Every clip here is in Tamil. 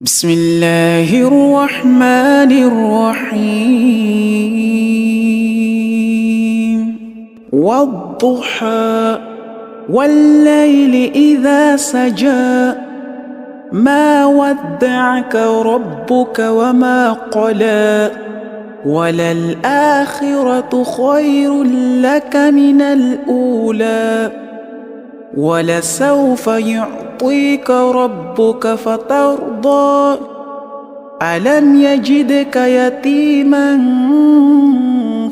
بسم الله الرحمن الرحيم والضحى والليل إذا سجى ما ودعك ربك وما قلى وللآخرة خير لك من الأولى ولسوف يعطيك ربك فترضى ألم يجدك يتيما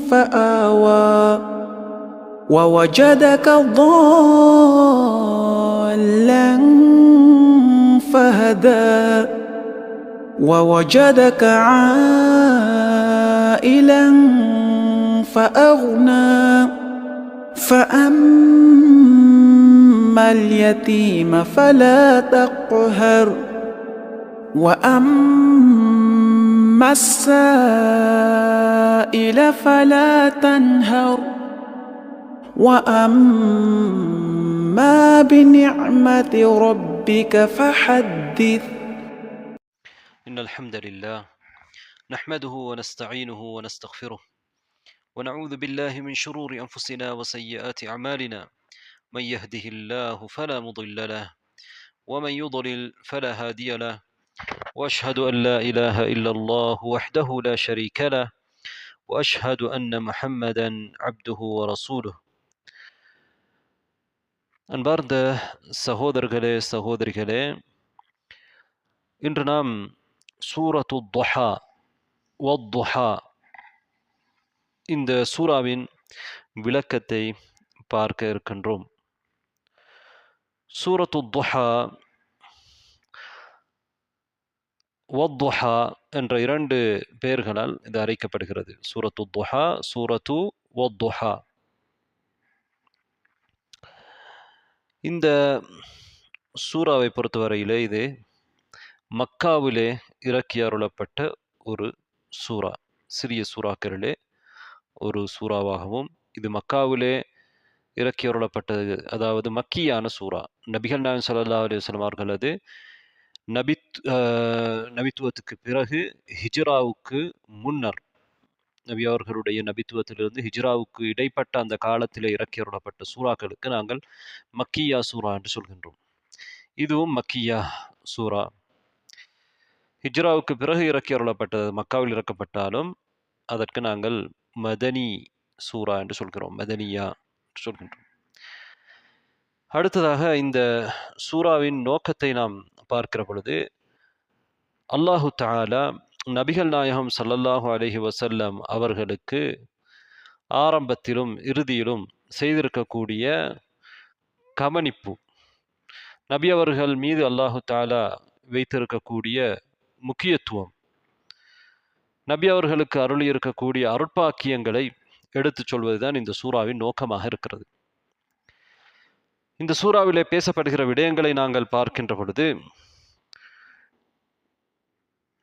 فآوى ووجدك ضالا فهدى ووجدك عائلا فأغنى فأما اليتيم فلا تقهر وأما السائل فلا تنهر وأما بنعمة ربك فحدث. إن الحمد لله نحمده ونستعينه ونستغفره ونعوذ بالله من شرور أنفسنا وسيئات أعمالنا من يهده الله فلا مضل له ومن يضلل فلا هادي له وأشهد أن لا إله إلا الله وحده لا شريك له وأشهد أن محمدا عبده ورسوله. அன்பார்ந்த சகோதரர்களே சகோதரிகளே, இன்று நாம் சூரத்து துஹா வத்துஹா இந்த சூராவின் விளக்கத்தை பார்க்க இருக்கின்றோம். சூரத்து துஹா வத்துஹா என்ற இரண்டு பெயர்களால் இது அழைக்கப்படுகிறது. சூரத்து துஹா, சூரத்து வத்துஹா. இந்த சூராவை பொறுத்தவரையிலே இது மக்காவிலே இறக்கி அருளப்பட்ட ஒரு சூரா, சிறிய சூறாக்களிலே ஒரு சூறாவாகவும், இது மக்காவிலே இறக்கி அருளப்பட்டது, அதாவது மக்கியான சூரா. நபிகள் நாயகம் ஸல்லல்லாஹு அலைஹி வஸல்லம் அவர்களது நபித்துவத்துக்கு பிறகு ஹிஜ்ராவுக்கு முன்னர், நபி அவர்களுடைய நபித்துவத்திலிருந்து ஹிஜ்ராவுக்கு இடைப்பட்ட அந்த காலத்திலே இறக்கி அருளப்பட்ட சூறாக்களுக்கு நாங்கள் மக்கியா சூரா என்று சொல்கின்றோம். இதுவும் மக்கியா சூரா. ஹிஜ்ராவுக்கு பிறகு இறக்கி அருளப்பட்டது, மக்காவில் இறக்கப்பட்டாலும் அதற்கு நாங்கள் மதனி சூரா என்று சொல்கிறோம், மதனியா என்று சொல்கின்றோம். அடுத்ததாக இந்த சூராவின் நோக்கத்தை நாம் பார்க்கிற பொழுது, அல்லாஹு தஆலா நபிகள் நாயகம் ஸல்லல்லாஹு அலைஹி வஸல்லம் அவர்களுக்கு ஆரம்பத்திலும் இறுதியிலும் செய்திருக்கக்கூடிய கவனிப்பு, நபி அவர்கள் மீது அல்லாஹு தஆலா வைத்திருக்கக்கூடிய முக்கியத்துவம், நபி அவர்களுக்கு அருளி இருக்கக்கூடிய அருட்பாக்கியங்களை எடுத்துச் சொல்வதுதான் இந்த சூறாவின் நோக்கமாக இருக்கிறது. இந்த சூறாவிலே பேசப்படுகிற விடயங்களை நாங்கள் பார்க்கின்ற பொழுது,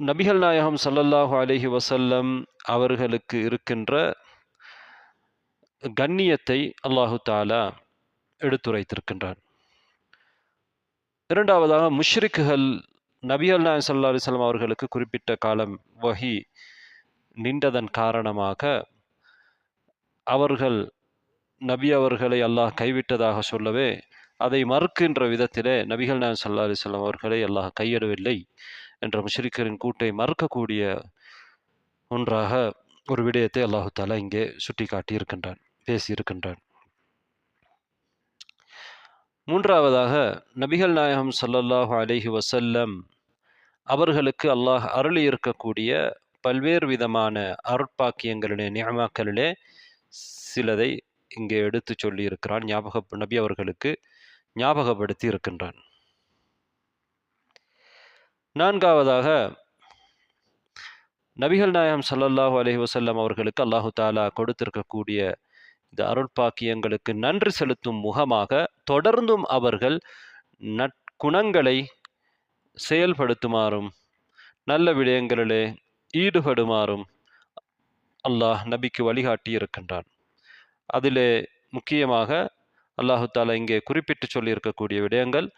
நபிகள் நாயகம் ஸல்லல்லாஹு அலைஹி வஸல்லம் அவர்களுக்கு இருக்கின்ற கண்ணியத்தை அல்லாஹு தஆலா எடுத்துரைத்திருக்கின்றார். இரண்டாவதாக, முஷ்ரிக்குகள் நபிகள் நாயகம் ஸல்லல்லாஹு அலைஹி வஸல்லம் அவர்களுக்கு குறிப்பிட்ட காலம் வஹி நின்றதன் காரணமாக அவர்கள் நபி அவர்களை அல்லாஹ் கைவிட்டதாக சொல்லவே, அதை மறுக்கின்ற விதத்திலே நபிகள் நாயகம் ஸல்லல்லாஹு அலைஹி வஸல்லம் அவர்களை அல்லாஹ் கையிடவில்லை என்ற முஷ்ரிக்குகளின் கூட்டை மறுக்கக்கூடிய ஒன்றாக ஒரு விடயத்தை அல்லாஹு தஆலா இங்கே சுட்டிக்காட்டி இருக்கின்றான், பேசியிருக்கின்றான். மூன்றாவதாக, நபிகள் நாயகம் ஸல்லல்லாஹு அலைஹி வஸல்லம் அவர்களுக்கு அல்லாஹ் அருளி இருக்கக்கூடிய பல்வேறு விதமான அருட்பாக்கியங்களிலே, நிஅமாக்களிலே சிலதை இங்கே எடுத்து சொல்லி இருக்கிறான், நபி அவர்களுக்கு ஞாபகப்படுத்தி இருக்கின்றான். நான்காவதாக, நபிகள் நாயகம் ஸல்லல்லாஹு அலைஹி வஸல்லம் அவர்களுக்கு அல்லாஹு தஆலா கொடுத்திருக்கக்கூடிய இந்த அருட்பாக்கியங்களுக்கு நன்றி செலுத்தும் முகமாக தொடர்ந்தும் அவர்கள் நற்குணங்களை செயல்படுத்துமாறும் நல்ல விடயங்களிலே ஈடுபடுமாறும் அல்லாஹ் நபிக்கு வழிகாட்டி இருக்கின்றான். அதிலே முக்கியமாக அல்லாஹு தஆலா இங்கே குறிப்பிட்டு சொல்லியிருக்கக்கூடிய விடயங்கள்,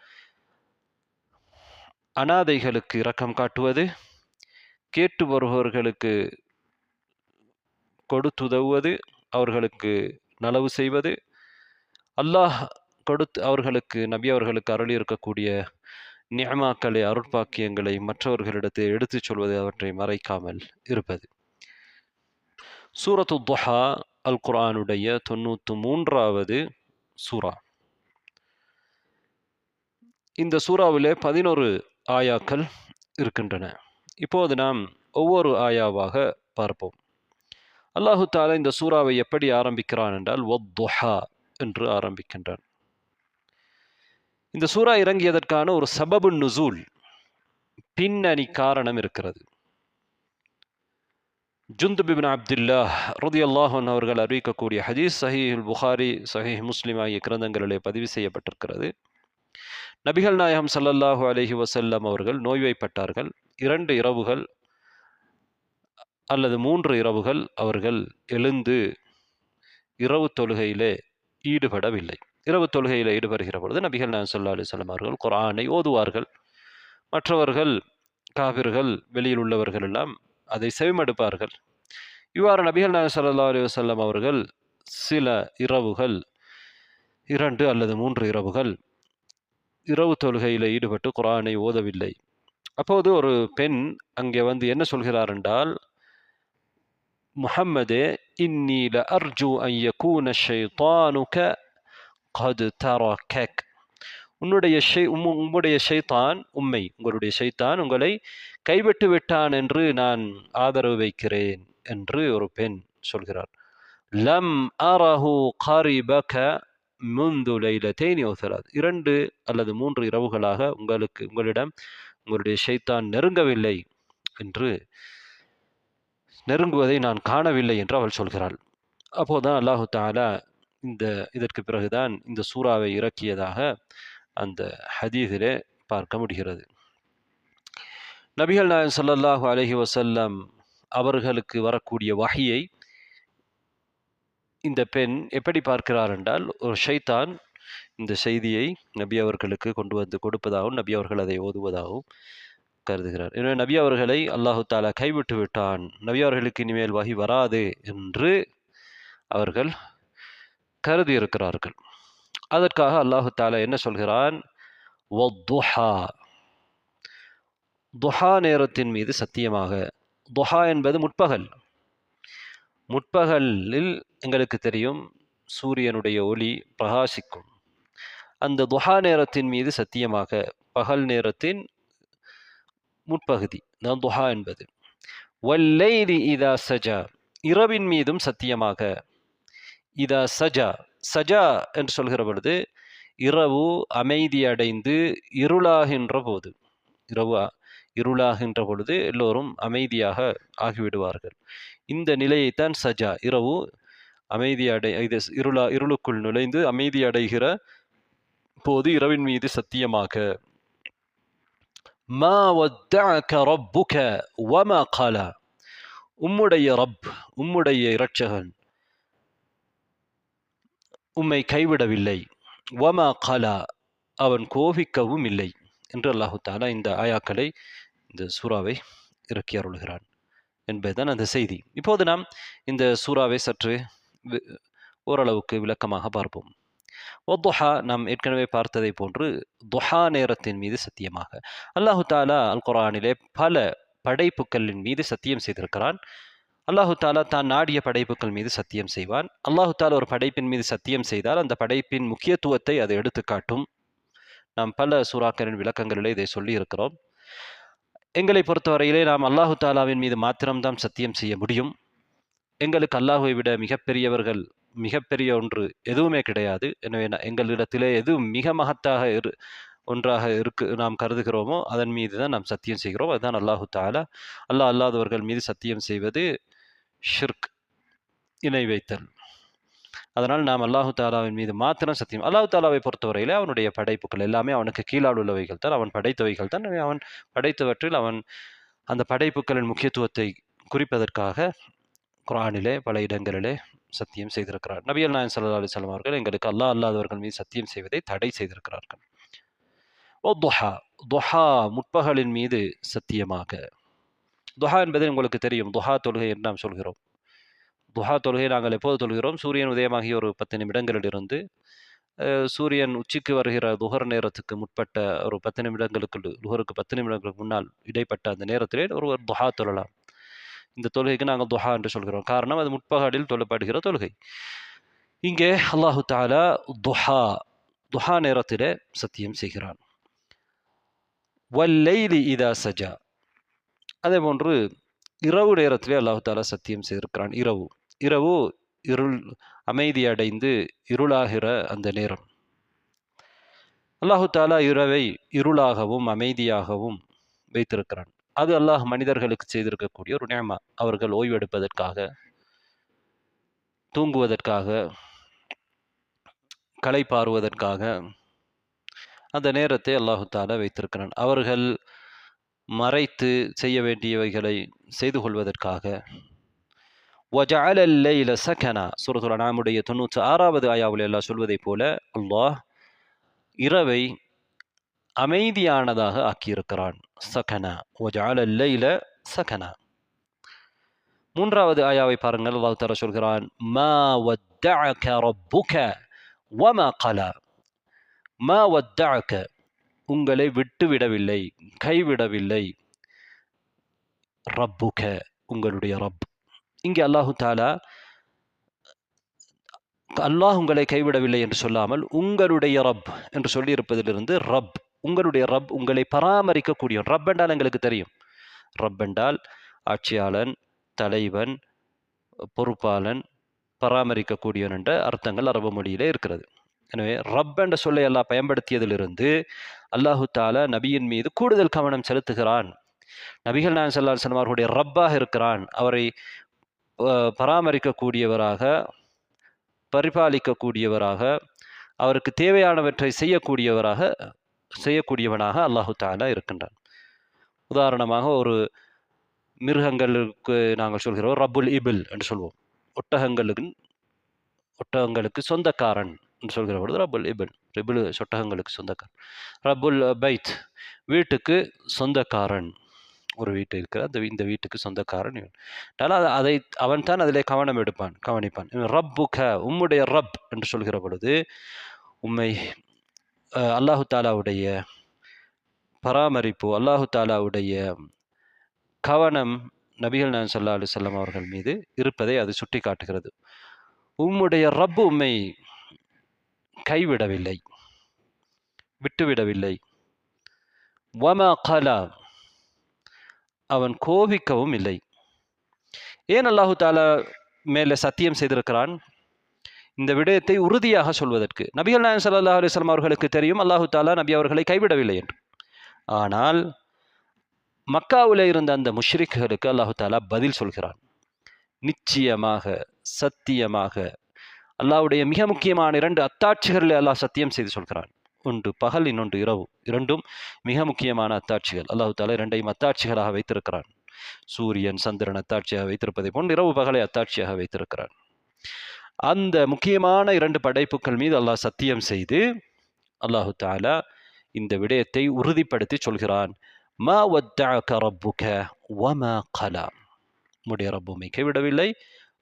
அனாதைகளுக்கு இரக்கம் காட்டுவது, கேட்டு வருபவர்களுக்கு கொடுத்துதவுவது, அவர்களுக்கு நலவு செய்வது, அல்லாஹ் கொடுத்து அவர்களுக்கு நபி அவர்களுக்கு அருளி இருக்கக்கூடிய நிஅமாக்களை அருட்பாக்கியங்களை மற்றவர்களிடத்தில் எடுத்துச் சொல்வது, அவற்றை மறைக்காமல் இருப்பது. சூரத்து துஹா அல் குர்ஆனுடைய 93வது சூரா. இந்த சூறாவிலே 11 ஆயாக்கள் இருக்கின்றன. இப்போது நாம் ஒவ்வொரு ஆயாவாக பார்ப்போம். அல்லாஹு தஆலா இந்த சூறாவை எப்படி ஆரம்பிக்கிறான் என்றால் வத்துஹா என்று ஆரம்பிக்கின்றான். இந்த சூறா இறங்கியதற்கான ஒரு சபபு நுசூல், பின்னணி காரணம் இருக்கிறது. ஜுந்துப் இப்னு அப்துல்லாஹ் ரலியல்லாஹு அன்ஹு அவர்கள் அறிவிக்கக்கூடிய ஹதீஸ் சஹீஹுல் புகாரி, சஹீஹ் முஸ்லிம் ஆகிய கிரந்தங்களிலே பதிவு செய்யப்பட்டிருக்கிறது. நபிகள் நாயகம் ஸல்லல்லாஹு அலைஹி வஸல்லம் அவர்கள் நோய்வாய்ப்பட்டார்கள். 2 இரவுகள் அல்லது 3 இரவுகள் அவர்கள் எழுந்து இரவு தொழுகையிலே ஈடுபடவில்லை. இரவு தொழுகையில் ஈடுபடுகிற பொழுது நபிகள் நாயகம் ஸல்லல்லாஹு அலைஹி வஸல்லம் அவர்கள் குர்ஆனை ஓதுவார்கள். மற்றவர்கள் காபிர்கள், வெளியில் உள்ளவர்கள் எல்லாம் அதை செவிமடுப்பார்கள். இவ்வாறு நபிகள் நாயகம் ஸல்லல்லாஹு அலைஹி வஸல்லம் அவர்கள் சில இரவுகள், 2 அல்லது 3 இரவுகள் இரவு தொழுகையில் ஈடுபட்டு குர்ஆனை ஓதவில்லை. அப்போது ஒரு பெண் அங்கே வந்து என்ன சொல்கிறார் என்றால், முஹம்மதே இன்னி லஅர்ஜு அன் யகூன ஷைத்தானுக கத் தரகக், உங்களுடைய ஷைத்தான் உங்களை கைவிட்டு விட்டான் என்று நான் ஆதரவு வைக்கிறேன் என்று ஒரு பெண் சொல்கிறார். லம் அரஹு கரிபக முந்து லைலத்தைனி வ ஸலாத், 2 அல்லது 3 இரவுகளாக உங்களிடம் உங்களுடைய ஷைத்தான் நெருங்கவில்லை என்று, நெருங்குவதை நான் காணவில்லை என்று அவள் சொல்கிறாள். அப்போதுதான் அல்லாஹு தஆலா இதற்கு பிறகுதான் இந்த சூறாவை இறக்கியதாக அந்த ஹதீஸிலே பார்க்க முடிகிறது. நபிகள் நாயகம் ஸல்லல்லாஹு அலைஹி வஸல்லம் அவர்களுக்கு வரக்கூடிய வஹியை இந்த பெண் எப்படி பார்க்கிறார் என்றால், ஒரு ஷைத்தான் இந்த செய்தியை நபி அவர்களுக்கு கொண்டு வந்து கொடுப்பதாகவும் நபி அவர்கள் அதை ஓதுவதாகவும் கருதுகிறார். எனவே நபி அவர்களை அல்லாஹு தஆலா கைவிட்டு விட்டான், நபி அவர்களுக்கு இனிமேல் வஹி வராது என்று அவர்கள் கருதி இருக்கிறார்கள். அதற்காக அல்லாஹு தஆலா என்ன சொல்கிறான், வத்துஹா, துஹா நேரத்தின் மீது சத்தியமாக. துஹா என்பது முற்பகல். முற்பகலில் எங்களுக்கு தெரியும் சூரியனுடைய ஒளி பிரகாசிக்கும். அந்த துஹா நேரத்தின் மீது சத்தியமாக, பகல் நேரத்தின் முற்பகுதி தான் துஹா என்பது. வல்லைலி இதா சஜா, இரவின் மீதும் சத்தியமாக. இதா சஜா, சஜா என்று சொல்கிற பொழுது இரவு அமைதி அடைந்து இருளாகின்ற போது, இரவு இருளாகின்ற பொழுது எல்லோரும் அமைதியாக ஆகிவிடுவார்கள். இந்த நிலையைத்தான் சஜா, இரவு அமைதி இருளுக்குள் நுழைந்து அமைதி அடைகிற போது இரவின் மீது சத்தியமாக. மா வத்தஅக ரப்புக வமா கலா, உம்முடைய இரட்சகன் உம்மை கைவிடவில்லை. வமா கலா, அவன் கோபிக்கவும் இல்லை என்று அல்லாஹு தஆலா இந்த ஆயாக்களை, இந்த சூறாவை இறக்கி அருள்கிறான் என்பதுதான் அந்த செய்தி. இப்போது நாம் இந்த சூறாவை சற்று ஓரளவுக்கு விளக்கமாக பார்ப்போம். வத்துஹா, நாம் ஏற்கனவே பார்த்ததை போன்று துஹா நேரத்தின் மீது சத்தியமாக. அல்லாஹு தஆலா அல் குர்ஆனிலே பல படைப்புகளின் மீது சத்தியம் செய்திருக்கிறான். அல்லாஹு தஆலா தான் நாடிய படைப்புகள் மீது சத்தியம் செய்வான். அல்லாஹு தஆலா ஒரு படைப்பின் மீது சத்தியம் செய்தால் அந்த படைப்பின் முக்கியத்துவத்தை அது எடுத்து காட்டும். நாம் பல சூறாக்களின் விளக்கங்களிலே இதை சொல்லி இருக்கிறோம். எங்களை பொறுத்தவரையிலே நாம் அல்லாஹு தஆலாவின் மீது மாத்திரம்தான் சத்தியம் செய்ய முடியும். எங்களுக்கு அல்லாஹுவை விட மிகப்பெரிய ஒன்று எதுவுமே கிடையாது. எனவே எங்களிடத்திலே எது மிக மகத்தாக ஒன்றாக நாம் கருதுகிறோமோ அதன் மீது தான் நாம் சத்தியம் செய்கிறோம். அதுதான் அல்லாஹு தஆலா. அல்லாஹ் அல்லாதவர்கள் மீது சத்தியம் செய்வது ஷிர்க், இணை வைத்தல். அதனால் நாம் அல்லாஹு தஆலாவின் மீது மாத்திரம் சத்தியம். அல்லாஹு தஆலாவை பொறுத்தவரையிலே அவனுடைய படைப்புகள் எல்லாமே அவனுக்கு கீழால் உள்ளவைகள் தான், அவன் படைத்தவைகள் தான். அவன் படைத்தவற்றில் அவன் அந்த படைப்புகளின் முக்கியத்துவத்தை குறிப்பதற்காக குர்ஆனிலே பல இடங்களிலே சத்தியம் செய்திருக்கிறார். நபிகள் நாயகம் ஸல்லல்லாஹு அலைஹி வஸல்லம் அவர்கள் எங்களுக்கு அல்லாஹ் அல்லாதவர்கள் மீது சத்தியம் செய்வதை தடை செய்திருக்கிறார்கள். துஹா, துஹா முற்பகலின் மீது சத்தியமாக. துஹா என்பது உங்களுக்கு தெரியும். துஹா தொழுகை என்று நாம் சொல்கிறோம். துஹா தொழுகை நாங்கள் எப்போது தொழுகிறோம்? சூரியன் உதயமாகி ஒரு 10 நிமிடங்களிலிருந்து சூரியன் உச்சிக்கு வருகிற துஹர் நேரத்துக்கு முற்பட்ட ஒரு 10 நிமிடங்களுக்கு, துஹருக்கு 10 நிமிடங்களுக்கு முன்னால் இடைப்பட்ட அந்த நேரத்திலே ஒருவர் துஹா தொழலாம். இந்த தொழுகைக்கு நாங்கள் துஹா என்று சொல்கிறோம். காரணம், அது முற்பகலில் தொழப்படுகிற தொழுகை. இங்கே அல்லாஹு தஆலா துஹா, துஹா நேரத்திலே சத்தியம் செய்கிறான். வல்லைலி இதா சஜா, அதே போன்று இரவு நேரத்திலே அல்லாஹு தஆலா சத்தியம் செய்திருக்கிறான். இரவு இரவு இருள் அமைதி அடைந்து இருளாகிற அந்த நேரம். அல்லாஹு தஆலா இரவை இருளாகவும் அமைதியாகவும் வைத்திருக்கிறான். அது அல்லாஹ் மனிதர்களுக்கு செய்திருக்கக்கூடிய ஒரு நிஅமா. அவர்கள் ஓய்வெடுப்பதற்காக, தூங்குவதற்காக, களைப்பாறுவதற்காக அந்த நேரத்தை அல்லாஹு தஆலா வைத்திருக்கிறான். அவர்கள் மறைத்து செய்ய வேண்டியவைகளை செய்து கொள்வதற்காக. وَجَعَلَ اللَّيْلَ سَكَنًا, சூரத்துல் அன்ஆமுடைய 96வது ஆயாவில் அல்லாஹ் சொல்வதைப் போல அல்லாஹ் இரவை அமைதியானதாக ஆக்கியிருக்கிறான். சகனா, وَجَعَلَ اللَّيْلَ سَكَنًا. மூன்றாவது ஆயாவை பாருங்கள். அல்லாஹ் தஆலா சொல்கிறான், مَا وَدَّعَكَ رَبُّكَ وَمَا قَلَى. மா வத்தஅக, உங்களை விட்டுவிடவில்லை, கைவிடவில்லை. ரப்புக, உங்களுடைய ரப். இங்கே அல்லாஹு தஆலா அல்லாஹ் உங்களை கைவிடவில்லை என்று சொல்லாமல் உங்களுடைய ரப் என்று சொல்லி இருப்பதிலிருந்து ரப், உங்களுடைய ரப் உங்களை பராமரிக்கக்கூடியவன். ரப் என்றால் எங்களுக்கு தெரியும். ரப் என்றால் ஆட்சியாளன், தலைவன், பொறுப்பாளன், பராமரிக்கக்கூடியவன் என்ற அர்த்தங்கள் அரபு மொழியிலே இருக்கிறது. எனவே ரப் என்ற சொல்லை அல்லாஹ் பயன்படுத்தியதிலிருந்து அல்லாஹு தஆலா நபியின் மீது கூடுதல் கவனம் செலுத்துகிறான். நபிகள் நாயகம் ஸல்லல்லாஹு அலைஹி வஸல்லம் அவர்களுடைய ரப்பாக இருக்கிறான். அவரை பராமரிக்கக்கூடியவராக, பரிபாலிக்கக்கூடியவராக, அவருக்கு தேவையானவற்றை செய்யக்கூடியவனாக அல்லாஹு தஆலா இருக்கின்றான். உதாரணமாக, ஒரு மிருகங்களுக்கு நாங்கள் சொல்கிறோம் ரப்புல் இபில் என்று சொல்வோம். ஒட்டகங்களுக்கு சொந்தக்காரன் என்று சொல்கிற பொழுது ரப்புல் இபில், ஒட்டகங்களுக்கு சொந்தக்காரன். ரப்புல் பைத், வீட்டுக்கு சொந்தக்காரன். ஒரு வீட்டு இருக்கிற இந்த வீட்டுக்கு சொந்தக்காரன் அதை அவன் தான் அதிலே கவனிப்பான். ரப்புக, உம்முடைய ரப் என்று சொல்கிற பொழுது உம்மை அல்லாஹு தஆலாவுடைய பராமரிப்பு, அல்லாஹு தஆலாவுடைய கவனம் நபிகள் நாயகம் ஸல்லல்லாஹு அலைஹி வஸல்லம் அவர்கள் மீது இருப்பதை அது சுட்டி காட்டுகிறது. உம்முடைய ரப்பு உம்மை கைவிடவில்லை, விட்டுவிடவில்லை. வமா கலா, அவன் கோபிக்கவும் இல்லை. ஏன் அல்லாஹு தஆலா மேலே சத்தியம் செய்திருக்கிறான்? இந்த விடயத்தை உறுதியாக சொல்வதற்கு. நபிகள் நாயகம் ஸல்லல்லாஹு அலைஹி வஸல்லம் அவர்களுக்கு தெரியும் அல்லாஹு தஆலா நபி அவர்களை கைவிடவில்லை என்று. ஆனால் மக்காவிலே இருந்த அந்த முஷ்ரிக்குகளுக்கு அல்லாஹு தஆலா பதில் சொல்கிறான். நிச்சயமாக, சத்தியமாக, அல்லாஹ்வுடைய மிக முக்கியமான 2 அத்தாட்சிகளில் அல்லாஹ் சத்தியம் செய்து சொல்கிறான். ஒன்று பகல், இன்னொன்று இரவு. இரண்டும் மிக முக்கியமான அத்தாட்சிகள். அல்லாஹு தஆலா 2ஐயும் அத்தாட்சிகளாக வைத்திருக்கிறான். சூரியன், சந்திரன் அத்தாட்சியாக வைத்திருப்பதை போன்று இரவு பகலை அத்தாட்சியாக வைத்திருக்கிறான். அந்த முக்கியமான 2 படைப்புகள் மீது அல்லாஹ் சத்தியம் செய்து அல்லாஹு தஆலா இந்த விடயத்தை உறுதிப்படுத்தி சொல்கிறான். மா வத்தஅக ரப்புக வமா கலா, உம்முடைய ரப் உம்மை கைவிடவில்லை,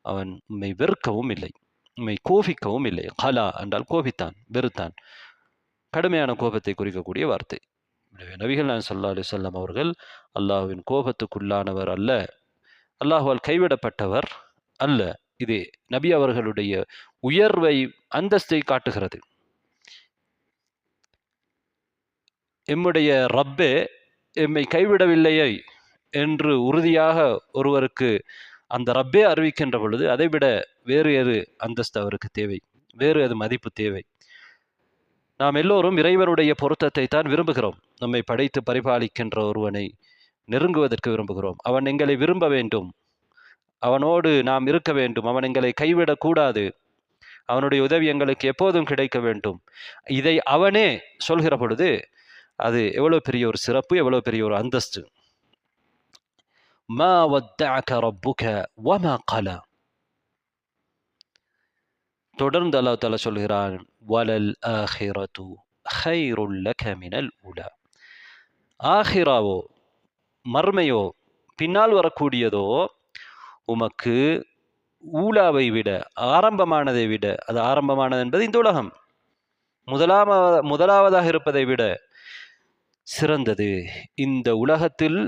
அவன் உம்மை வெறுக்கவும் இல்லை, உம்மை கோபிக்கவும் இல்லை. கலா என்றால் கோபித்தான், வெறுத்தான். கடுமையான கோபத்தை குறிக்கக்கூடிய வார்த்தை. நபிகள் நாயகம் ஸல்லல்லாஹு அலைஹி வஸல்லம் அவர்கள் அல்லாஹ்வின் கோபத்துக்குள்ளானவர் அல்ல, அல்லாஹ்வால் கைவிடப்பட்டவர் அல்ல. இது நபி அவர்களுடைய உயர்வை, அந்தஸ்தை காட்டுகிறது. எம்முடைய ரப்பே எம்மை கைவிடவில்லையே என்று உறுதியாக ஒருவருக்கு அந்த ரப்பே அறிவிக்கின்ற பொழுது அதைவிட வேறு எது அந்தஸ்து அவருக்கு தேவை, வேறு எது மதிப்பு தேவை? நாம் எல்லோரும் இறைவனுடைய பொருத்தத்தை தான் விரும்புகிறோம். நம்மை படைத்து பரிபாலிக்கின்ற ஒருவனை நெருங்குவதற்கு விரும்புகிறோம். அவன் எங்களை விரும்ப வேண்டும், அவனோடு நாம் இருக்க வேண்டும், அவன் எங்களை கைவிடக்கூடாது, அவனுடைய உதவி எங்களுக்கு எப்போதும் கிடைக்க வேண்டும். இதை அவனே சொல்கிற பொழுது அது எவ்வளவு பெரிய ஒரு சிறப்பு, எவ்வளவு பெரிய ஒரு அந்தஸ்து. மா வத்தஅக ரப்புக வமா கலா. தொடர்ந்து அல்லாஹ் தஆலா சொல்கிறான், வலல் ஆஹிரத்து ஹைருல் லக மினல் ஊலா. ஆஹிராவோ மர்மையோ பின்னால் வரக்கூடியதோ உமக்கு ஊலாவை விட ஆரம்பமானதை விட, அது ஆரம்பமானது என்பது இந்த உலகம், முதலாவதாக இருப்பதை விட சிறந்தது. இந்த உலகத்தில்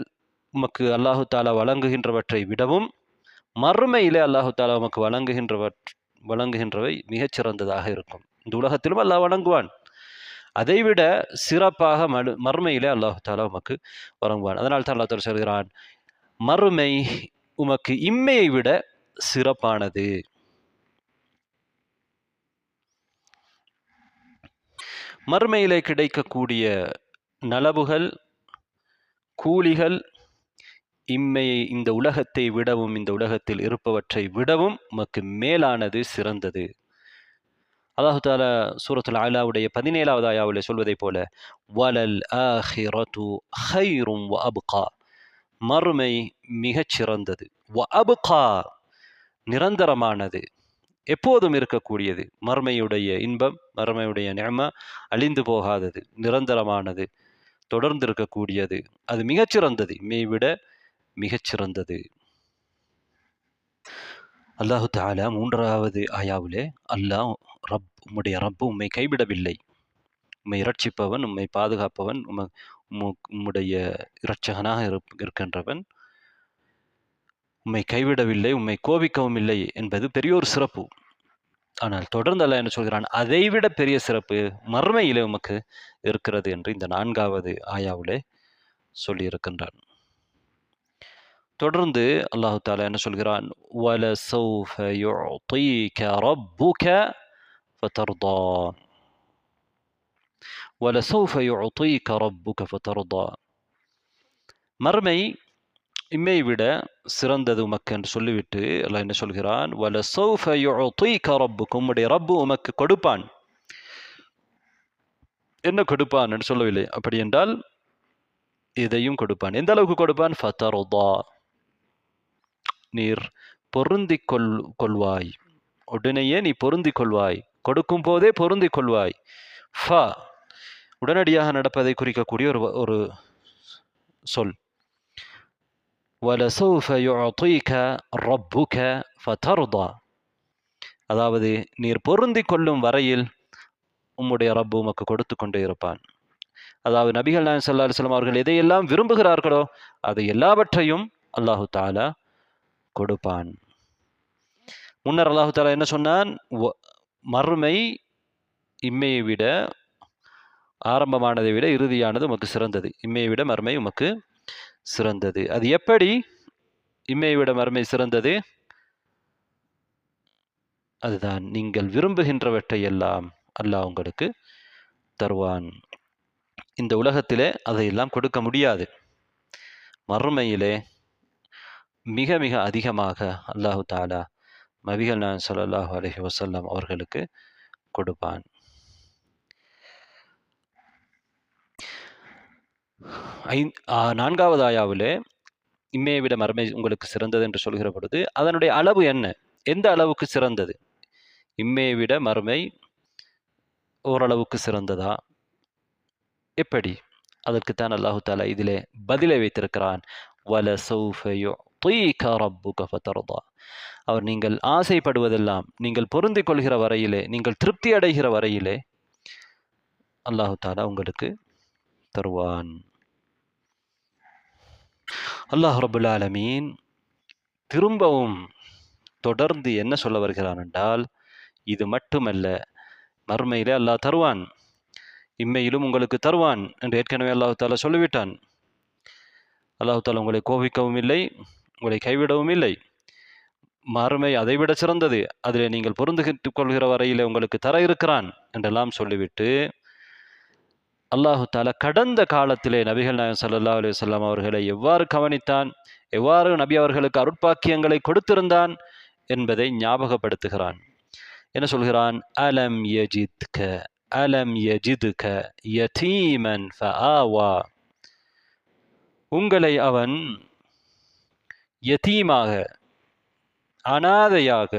உமக்கு அல்லாஹு தாலா வழங்குகின்றவற்றை விடவும் மறுமையிலே அல்லாஹு தாலா உமக்கு வழங்குகின்றவை மிகச் சிறந்ததாக இருக்கும். இந்த உலகத்திலும் அல்லாஹ் வழங்குவான், அதைவிட சிறப்பாக மறுமையிலே அல்லாஹு தாலா உமக்கு வழங்குவான். அதனால் தான் அல்லாஹ் தாலா சொல்கிறான், மறுமை உமக்கு இம்மையை விட சிறப்பானது. மறுமையிலே கிடைக்கக்கூடிய நலவுகள், கூலிகள் இம்மையை இந்த உலகத்தை விடவும், இந்த உலகத்தில் இருப்பவற்றை விடவும் உமக்கு மேலானது, சிறந்தது. அல்லாஹு தாலா சூரத்துல் அலாவுடைய 17வது ஆயாவில் சொல்வதை போல, வலல் ஆஹிரது ஹைரும் வ அப்கா, மறுமை மிகச் சிறந்தது, வ அப்கா நிரந்தரமானது, எப்போதும் இருக்கக்கூடியது. மறுமையுடைய இன்பம், மறுமையுடைய நிஅமா அழிந்து போகாதது, நிரந்தரமானது, தொடர்ந்து இருக்கக்கூடியது, அது மிகச்சிறந்தது, இம்மையை விட மிகச்சிறந்தது. அல்லாஹு தஆலா 3வது ஆயாவிலே, அல்லாஹ் உம்முடைய ரப்பு உம்மை கைவிடவில்லை, உம்மை இரட்சிப்பவன், உம்மை பாதுகாப்பவன், உம்முடைய இரட்சகனாக இருக்கின்றவன் உம்மை கைவிடவில்லை, உம்மை கோபிக்கவும் இல்லை என்பது பெரியோர் சிறப்பு. ஆனால் தொடர்ந்து அல்லாஹ் என்ன சொல்கிறான், அதைவிட பெரிய சிறப்பு மறுமையிலே உமக்கு இருக்கிறது என்று இந்த 4வது ஆயாவிலே சொல்லி இருக்கின்றான். தொடர்ந்து அல்லாஹு தஆலா என்ன சொல்கிறான், வலசௌஃப யுஅதீக ரப்புக ஃபதர்தா, வலசௌஃப யுஅதீக ரப்புக ஃபதர்தா, மறுமை இம்மை விட சிறந்தது உமக்கு என்று சொல்லிவிட்டு அல்லாஹ் என்ன சொல்கிறான், வலசௌஃப யுஅதீக ரப்புக, உம்முடைய ரப்பு உமக்கு கொடுப்பான். என்ன கொடுப்பான் என்று சொல்லவில்லை. அப்படி என்றால் இதையும் கொடுப்பான். எந்த அளவுக்கு கொடுப்பான்? ஃபதர்தா, நீர் பொருந்திக் கொள்வாய், உடனேயே நீ பொருந்திக் கொள்வாய், கொடுக்கும் போதே பொருந்திக் கொள்வாய். ஃப உடனடியாக நடப்பதை குறிக்கக்கூடிய ஒரு சொல். வலசௌஃப யுஅதீக ரப்புக ஃபதர்தா, அதாவது நீர் பொருந்திக் கொள்ளும் வரையில் உம்முடைய ரப்பு உமக்கு கொடுத்து கொண்டே இருப்பான். அதாவது நபிகள் நாயகம் ஸல்லல்லாஹு அலைஹி வஸல்லம் அவர்கள் எதையெல்லாம் விரும்புகிறார்களோ அதை எல்லாவற்றையும் அல்லாஹு தஆலா கொடுப்பான். முன்னர் அல்லாஹு தஆலா என்ன சொன்னான், மறுமை இம்மையை விட, ஆரம்பமானதை விட இறுதியானது உமக்கு சிறந்தது, இம்மையை விட மறுமை உமக்கு சிறந்தது. அது எப்படி இம்மையை விட மறுமை சிறந்தது? அதுதான், நீங்கள் விரும்புகின்றவற்றை எல்லாம் அல்லாஹ் உங்களுக்கு தருவான். இந்த உலகத்திலே அதையெல்லாம் கொடுக்க முடியாது, மறுமையிலே மிக மிக அதிகமாக அல்லாஹு தஆலா நபிகள் நாயகம் ஸல்லல்லாஹு அலைஹி வஸல்லம் அவர்களுக்கு கொடுப்பான். நான்காவது ஆயாவிலே இம்மையை விட மறுமை உங்களுக்கு சிறந்தது என்று சொல்கிற பொழுது அதனுடைய அளவு என்ன, எந்த அளவுக்கு சிறந்தது? இம்மையை விட மறுமை ஓரளவுக்கு சிறந்ததா, எப்படி? அதற்குத்தான் அல்லாஹு தஆலா இதிலே பதிலை வைத்திருக்கிறான். வலசௌஃப யுஅதீக ரப்புக ஃபதர்தா, அவர் நீங்கள் ஆசைப்படுவதெல்லாம், நீங்கள் பொருந்திக் கொள்கிற வரையிலே, நீங்கள் திருப்தி அடைகிற வரையிலே அல்லாஹு தஆலா உங்களுக்கு தருவான். அல்லாஹ் ரப்புல் ஆலமீன் திரும்பவும் தொடர்ந்து என்ன சொல்ல வருகிறான் என்றால், இது மட்டுமல்ல, மறுமையிலே அல்லாஹ் தருவான், இம்மையிலும் உங்களுக்கு தருவான் என்று ஏற்கனவே அல்லாஹு தஆலா சொல்லிவிட்டான். அல்லாஹு தஆலா உங்களை கோபிக்கவும் இல்லை, உங்களை கைவிடவும் இல்லை, மறுமை அதைவிட சிறந்தது, அதிலே நீங்கள் பொருந்துகிட்டுக் கொள்கிற வரையிலே உங்களுக்கு தர இருக்கிறான் என்றெல்லாம் சொல்லிவிட்டு அல்லாஹு தஆலா கடந்த காலத்திலே நபிகள் நாயகம் ஸல்லல்லாஹு அலைஹி வஸல்லம் அவர்களை எவ்வாறு கவனித்தான், எவ்வாறு நபி அவர்களுக்கு அருட்பாக்கியங்களை கொடுத்திருந்தான் என்பதை ஞாபகப்படுத்துகிறான். என்ன சொல்கிறான்? அலம் யஜித்க யதீமன் ஃபஆவா, உங்களை அவன் யதீமாக, அனாதையாக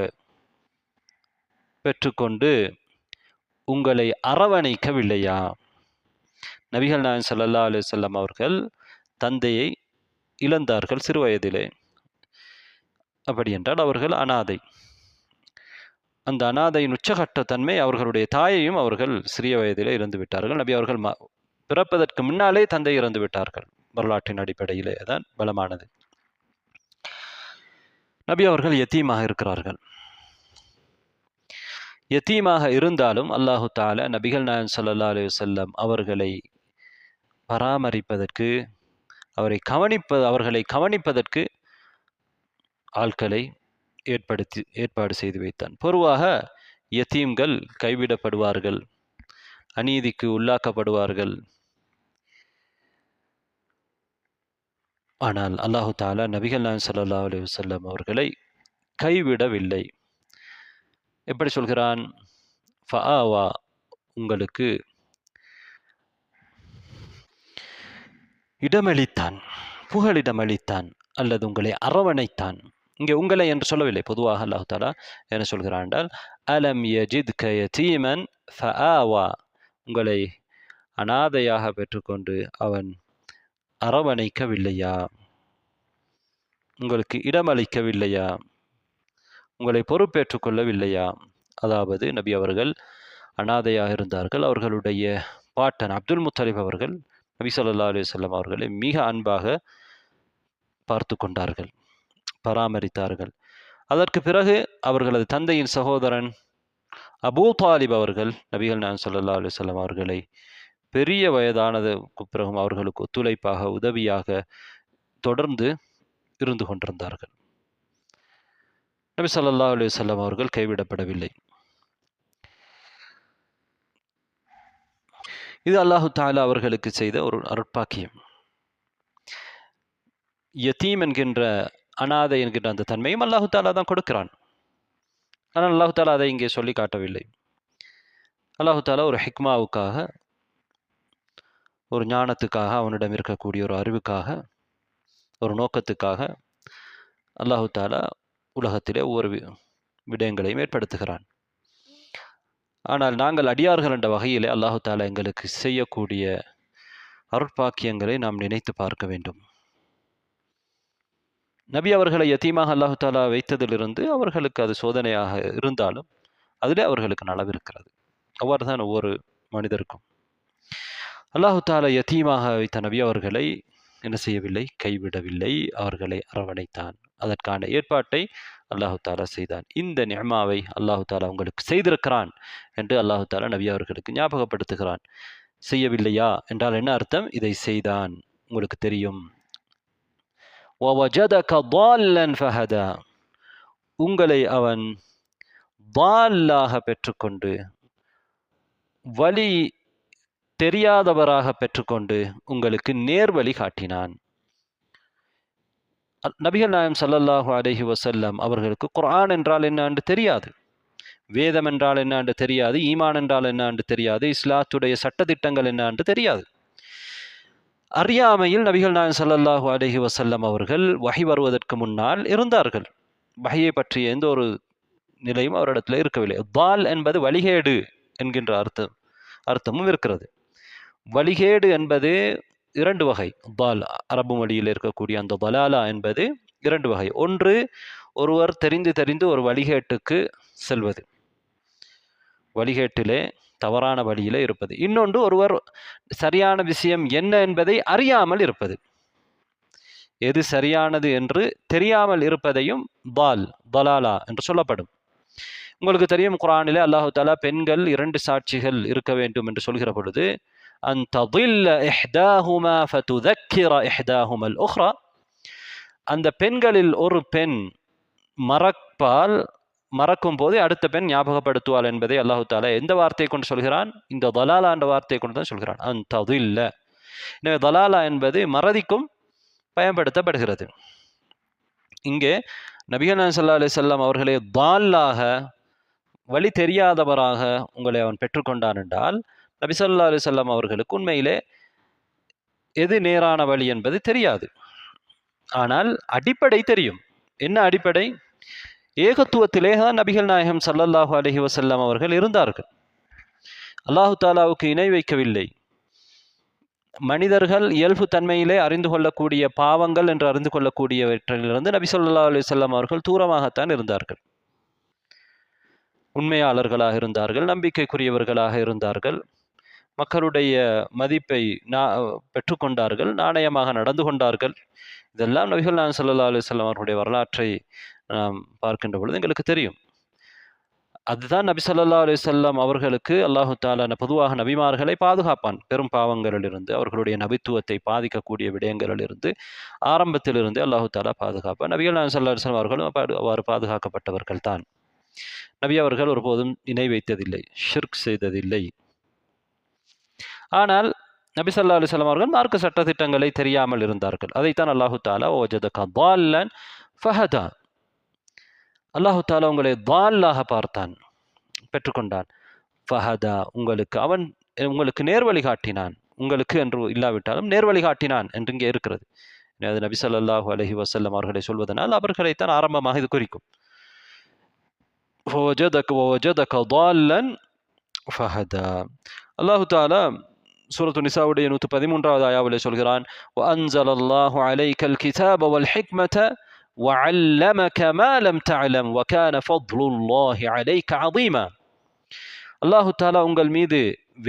பெற்றுக்கொண்டு உங்களை அரவணைக்கவில்லையா? நபிகள் நாயகம் ஸல்லல்லாஹு அலைஹி வஸல்லம் அவர்கள் தந்தையை இழந்தார்கள் சிறு வயதிலே. அப்படி என்றால் அவர்கள் அனாதை. அந்த அனாதையின் உச்சகட்ட தன்மை அவர்களுடைய தாயையும் அவர்கள் சிறிய வயதிலே இறந்து விட்டார்கள். நபி அவர்கள் பிறப்பதற்கு முன்னாலே தந்தை இறந்து விட்டார்கள். வரலாற்றின் அடிப்படையிலே தான் பலமானது. நபி அவர்கள் யத்தீமாக இருக்கிறார்கள். யத்தீமாக இருந்தாலும் அல்லாஹு தஆலா நபிகள் நாயகம் ஸல்லல்லாஹு அலைஹி வஸல்லம் அவர்களை பராமரிப்பதற்கு, அவர்களை கவனிப்பதற்கு ஆட்களை ஏற்பாடு செய்து வைத்தான். பொதுவாக யத்தீம்கள் கைவிடப்படுவார்கள், அநீதிக்கு உள்ளாக்கப்படுவார்கள். ஆனால் அல்லாஹு தஆலா நபிகள் நாயகம் ஸல்லல்லாஹு அலைஹி வஸல்லம் அவர்களை கைவிடவில்லை. எப்படி சொல்கிறான்? ஃபஆவா, உங்களுக்கு இடமளித்தான், புகலிடமளித்தான், அல்லது உங்களை அரவணைத்தான். இங்கே உங்களை என்று சொல்லவில்லை. பொதுவாக அல்லாஹு தஆலா என்ன சொல்கிறான் என்றால், அலம் யஜித்க யதீமன் ஃபஆவா, உங்களை அனாதையாக பெற்றுக்கொண்டு அவன் அரவணைக்கவில்லையா, உங்களுக்கு இடமளிக்கவில்லையா, உங்களை பொறுப்பேற்றுக் கொள்ளவில்லையா? அதாவது நபி அவர்கள் அனாதையாக இருந்தார்கள். அவர்களுடைய பாட்டன் அப்துல் முத்தலிப் அவர்கள் நபி ஸல்லல்லாஹு அலைஹி வஸல்லம் அவர்களை மிக அன்பாக பார்த்து கொண்டார்கள், பராமரித்தார்கள். அதற்கு பிறகு அவர்களது தந்தையின் சகோதரன் அபூ தாலிப் அவர்கள் நபிகள் நாயகம் ஸல்லல்லாஹு அலைஹி வஸல்லம் அவர்களை பெரிய வயதானதுக்கு பிறகும் அவர்களுக்கு ஒத்துழைப்பாக, உதவியாக தொடர்ந்து இருந்து கொண்டிருந்தார்கள். நபி ஸல்லல்லாஹு அலைஹி வஸல்லம் அவர்கள் கைவிடப்படவில்லை. இது அல்லாஹு தஆலா அவர்களுக்கு செய்த ஒரு அருட்பாக்கியம். யதீம் என்கின்ற, அனாதை என்கின்ற அந்த தன்மையும் அல்லாஹு தஆலா தான் கொடுக்கிறான். ஆனால் அல்லாஹு தஆலா அதை இங்கே சொல்லி காட்டவில்லை. அல்லாஹு தஆலா ஒரு ஹிக்மாவுக்காக, ஒரு ஞானத்துக்காக, அவனிடம் இருக்கக்கூடிய ஒரு அறிவுக்காக, ஒரு நோக்கத்துக்காக அல்லாஹு தஆலா உலகத்திலே ஒவ்வொரு விடயங்களையும் ஏற்படுத்துகிறான். ஆனால் நாங்கள் அடியார்கள் என்ற வகையிலே அல்லாஹு தஆலா எங்களுக்கு செய்யக்கூடிய அருட்பாக்கியங்களை நாம் நினைத்து பார்க்க வேண்டும். நபி அவர்களை யத்தீமாக அல்லாஹு தஆலா வைத்ததிலிருந்து அவர்களுக்கு அது சோதனையாக இருந்தாலும் அதிலே அவர்களுக்கு நலவு இருக்கிறது. அவ்வாறு தான் ஒவ்வொரு மனிதருக்கும். அல்லாஹு தஆலா யத்தீமாக வைத்த நபி அவர்களை என்ன செய்யவில்லை? கைவிடவில்லை. அவர்களை அரவணைத்தான். அதற்கான ஏற்பாட்டை அல்லாஹு தஆலா செய்தான். இந்த நிஅமாவை அல்லாஹு தஆலா உங்களுக்கு செய்திருக்கிறான் என்று அல்லாஹு தஆலா நபி அவர்களுக்கு ஞாபகப்படுத்துகிறான். செய்யவில்லையா என்றால் என்ன அர்த்தம்? இதை செய்தான், உங்களுக்கு தெரியும். وَوَجَدَكَ ضَالًّا فَهَدَى, உங்களை அவன் ضَالًّாக பெற்றுக்கொண்டு, வழி தெரியாதவராக பெற்றுக்கொண்டு உங்களுக்கு நேர்வழி காட்டினான். நபிகள் நாயகம் ஸல்லல்லாஹு அலைஹி வஸல்லம் அவர்களுக்கு குர்ஆன் என்றால் என்ன என்று தெரியாது, வேதம் என்றால் என்ன என்று தெரியாது, ஈமான் என்றால் என்ன என்று தெரியாது, இஸ்லாத்துடைய சட்டதிட்டங்கள் என்ன என்று தெரியாது. அறியாமையில் நபிகள் நாயகம் ஸல்லல்லாஹு அலைஹி வஸல்லம் அவர்கள் வஹி வருவதற்கு முன்னால் இருந்தார்கள். வஹியை பற்றிய எந்த ஒரு நிலையும் அவரிடத்தில் இருக்கவில்லை. தால் என்பது வழிகேடு என்கின்ற அர்த்தமும் இருக்கிறது. வழிகேடு என்பது இரண்டு வகை. தால், அரபு மொழியில் இருக்கக்கூடிய அந்த தலாலா என்பது இரண்டு வகை. ஒன்று, ஒருவர் தெரிந்து ஒரு வழிகேட்டுக்கு செல்வது, வழிகேட்டிலே தவறான வழியிலே இருப்பது. இன்னொன்று, ஒருவர் சரியான விஷயம் என்ன என்பதை அறியாமல் இருப்பது. எது சரியானது என்று தெரியாமல் இருப்பதையும் தலாலா என்று சொல்லப்படும். உங்களுக்கு தெரியும், குர்ஆனிலே அல்லாஹு தஆலா பெண்கள் 2 சாட்சிகள் இருக்க வேண்டும் என்று சொல்கிற பொழுது, அன் தضل இஹ்தாஹுமா ஃபதுذكر இஹ்தாஹுமா الأخرى, அந்த பெண்களில் ஒரு பெண் மறக்கும் போது அடுத்த பெண் ஞாபகப்படுத்துவாள் என்பதை அல்லாஹு தஆலா எந்த வார்த்தையை கொண்டு சொல்கிறான்? இந்த தலாலா என்ற வார்த்தையை கொண்டு தான் சொல்கிறான். அன் தضل. எனவே தலாலா என்பது மறதிக்கும் பயன்படுத்தப்படுகிறது. இங்கே நபிகள் நாயகம் ஸல்லல்லாஹு அலைஹி வஸல்லம் அவர்களை தால்லாக, வழி தெரியாதவராக உங்களை அவன் பெற்றுக்கொண்டான் என்றால், நபி ஸல்லல்லாஹு அலைஹி வஸல்லம் அவர்களுக்கு உண்மையிலே எது நேரான வழி என்பது தெரியாது. ஆனால் அடிப்படை தெரியும். என்ன அடிப்படை? ஏகத்துவத்திலே தான் நபிகள் நாயகம் ஸல்லல்லாஹு அலைஹி வஸல்லம் அவர்கள் இருந்தார்கள். அல்லாஹு தஆலாவுக்கு இணை வைக்கவில்லை. மனிதர்கள் இயல்பு தன்மையிலே அறிந்து கொள்ளக்கூடிய பாவங்கள் என்று அறிந்து கொள்ளக்கூடியவற்றிலிருந்து நபி ஸல்லல்லாஹு அலைஹி வஸல்லம் அவர்கள் தூரமாகத்தான் இருந்தார்கள். உண்மையாளர்களாக இருந்தார்கள், நம்பிக்கைக்குரியவர்களாக இருந்தார்கள், மக்களுடைய மதிப்பை பெற்றுக்கொண்டார்கள், நாணயமாக நடந்து கொண்டார்கள். இதெல்லாம் நபிகள் நாயகம் ஸல்லல்லாஹு அலைஹி வஸல்லம் அவர்களுடைய வரலாற்றை நாம் பார்க்கின்ற பொழுது எங்களுக்கு தெரியும். அதுதான் நபி ஸல்லல்லாஹு அலைஹி வஸல்லம் அவர்களுக்கு அல்லாஹு தஆலா பொதுவாக நபிமார்களை பாதுகாப்பான் பெரும் பாவங்களிலிருந்து, அவர்களுடைய நபித்துவத்தை பாதிக்கக்கூடிய விடயங்களிலிருந்து ஆரம்பத்திலிருந்து அல்லாஹு தஆலா பாதுகாப்பான். நபிகள் நாயகம் ஸல்லல்லாஹு அலைஹி வஸல்லம் அவர்களும் அவ்வாறு பாதுகாக்கப்பட்டவர்கள் தான். நபி அவர்கள் ஒருபோதும் இணை வைத்ததில்லை, ஷிர்க் செய்ததில்லை. ஆனால் நபி ஸல்லல்லாஹு அலைஹி வஸல்லம் அவர்கள் மார்க்க சட்ட திட்டங்களை தெரியாமல் இருந்தார்கள். அதைத்தான் அல்லாஹு தஆலா வஜதக ضالًا فهدى, அல்லாஹு தஆலா உங்களை ضالாக பார்த்தான், பெற்றுக்கொண்டான். ஃபஹதா, அவன் உங்களுக்கு நேர்வழி காட்டினான், உங்களுக்கு என்று இல்லாவிட்டாலும் நேர்வழி காட்டினான் என்று இங்கே இருக்கிறது. அது நபி ஸல்லல்லாஹு அலைஹி வஸல்லம் அவர்களை சொல்வதனால் அவர்களைத்தான் ஆரம்பமாக இது குறிக்கும். வஜதக ضالًا فهدى. அல்லாஹு தஆலா சூரத்து நிசாவுடைய 113வது ஆயாவிலே சொல்கிறான், وأنزل الله عليك الكتاب والحكمة وعلمك ما لم تعلم وكان فضل الله عليك عظيما. அல்லாஹு தஆலா உங்கள் மீது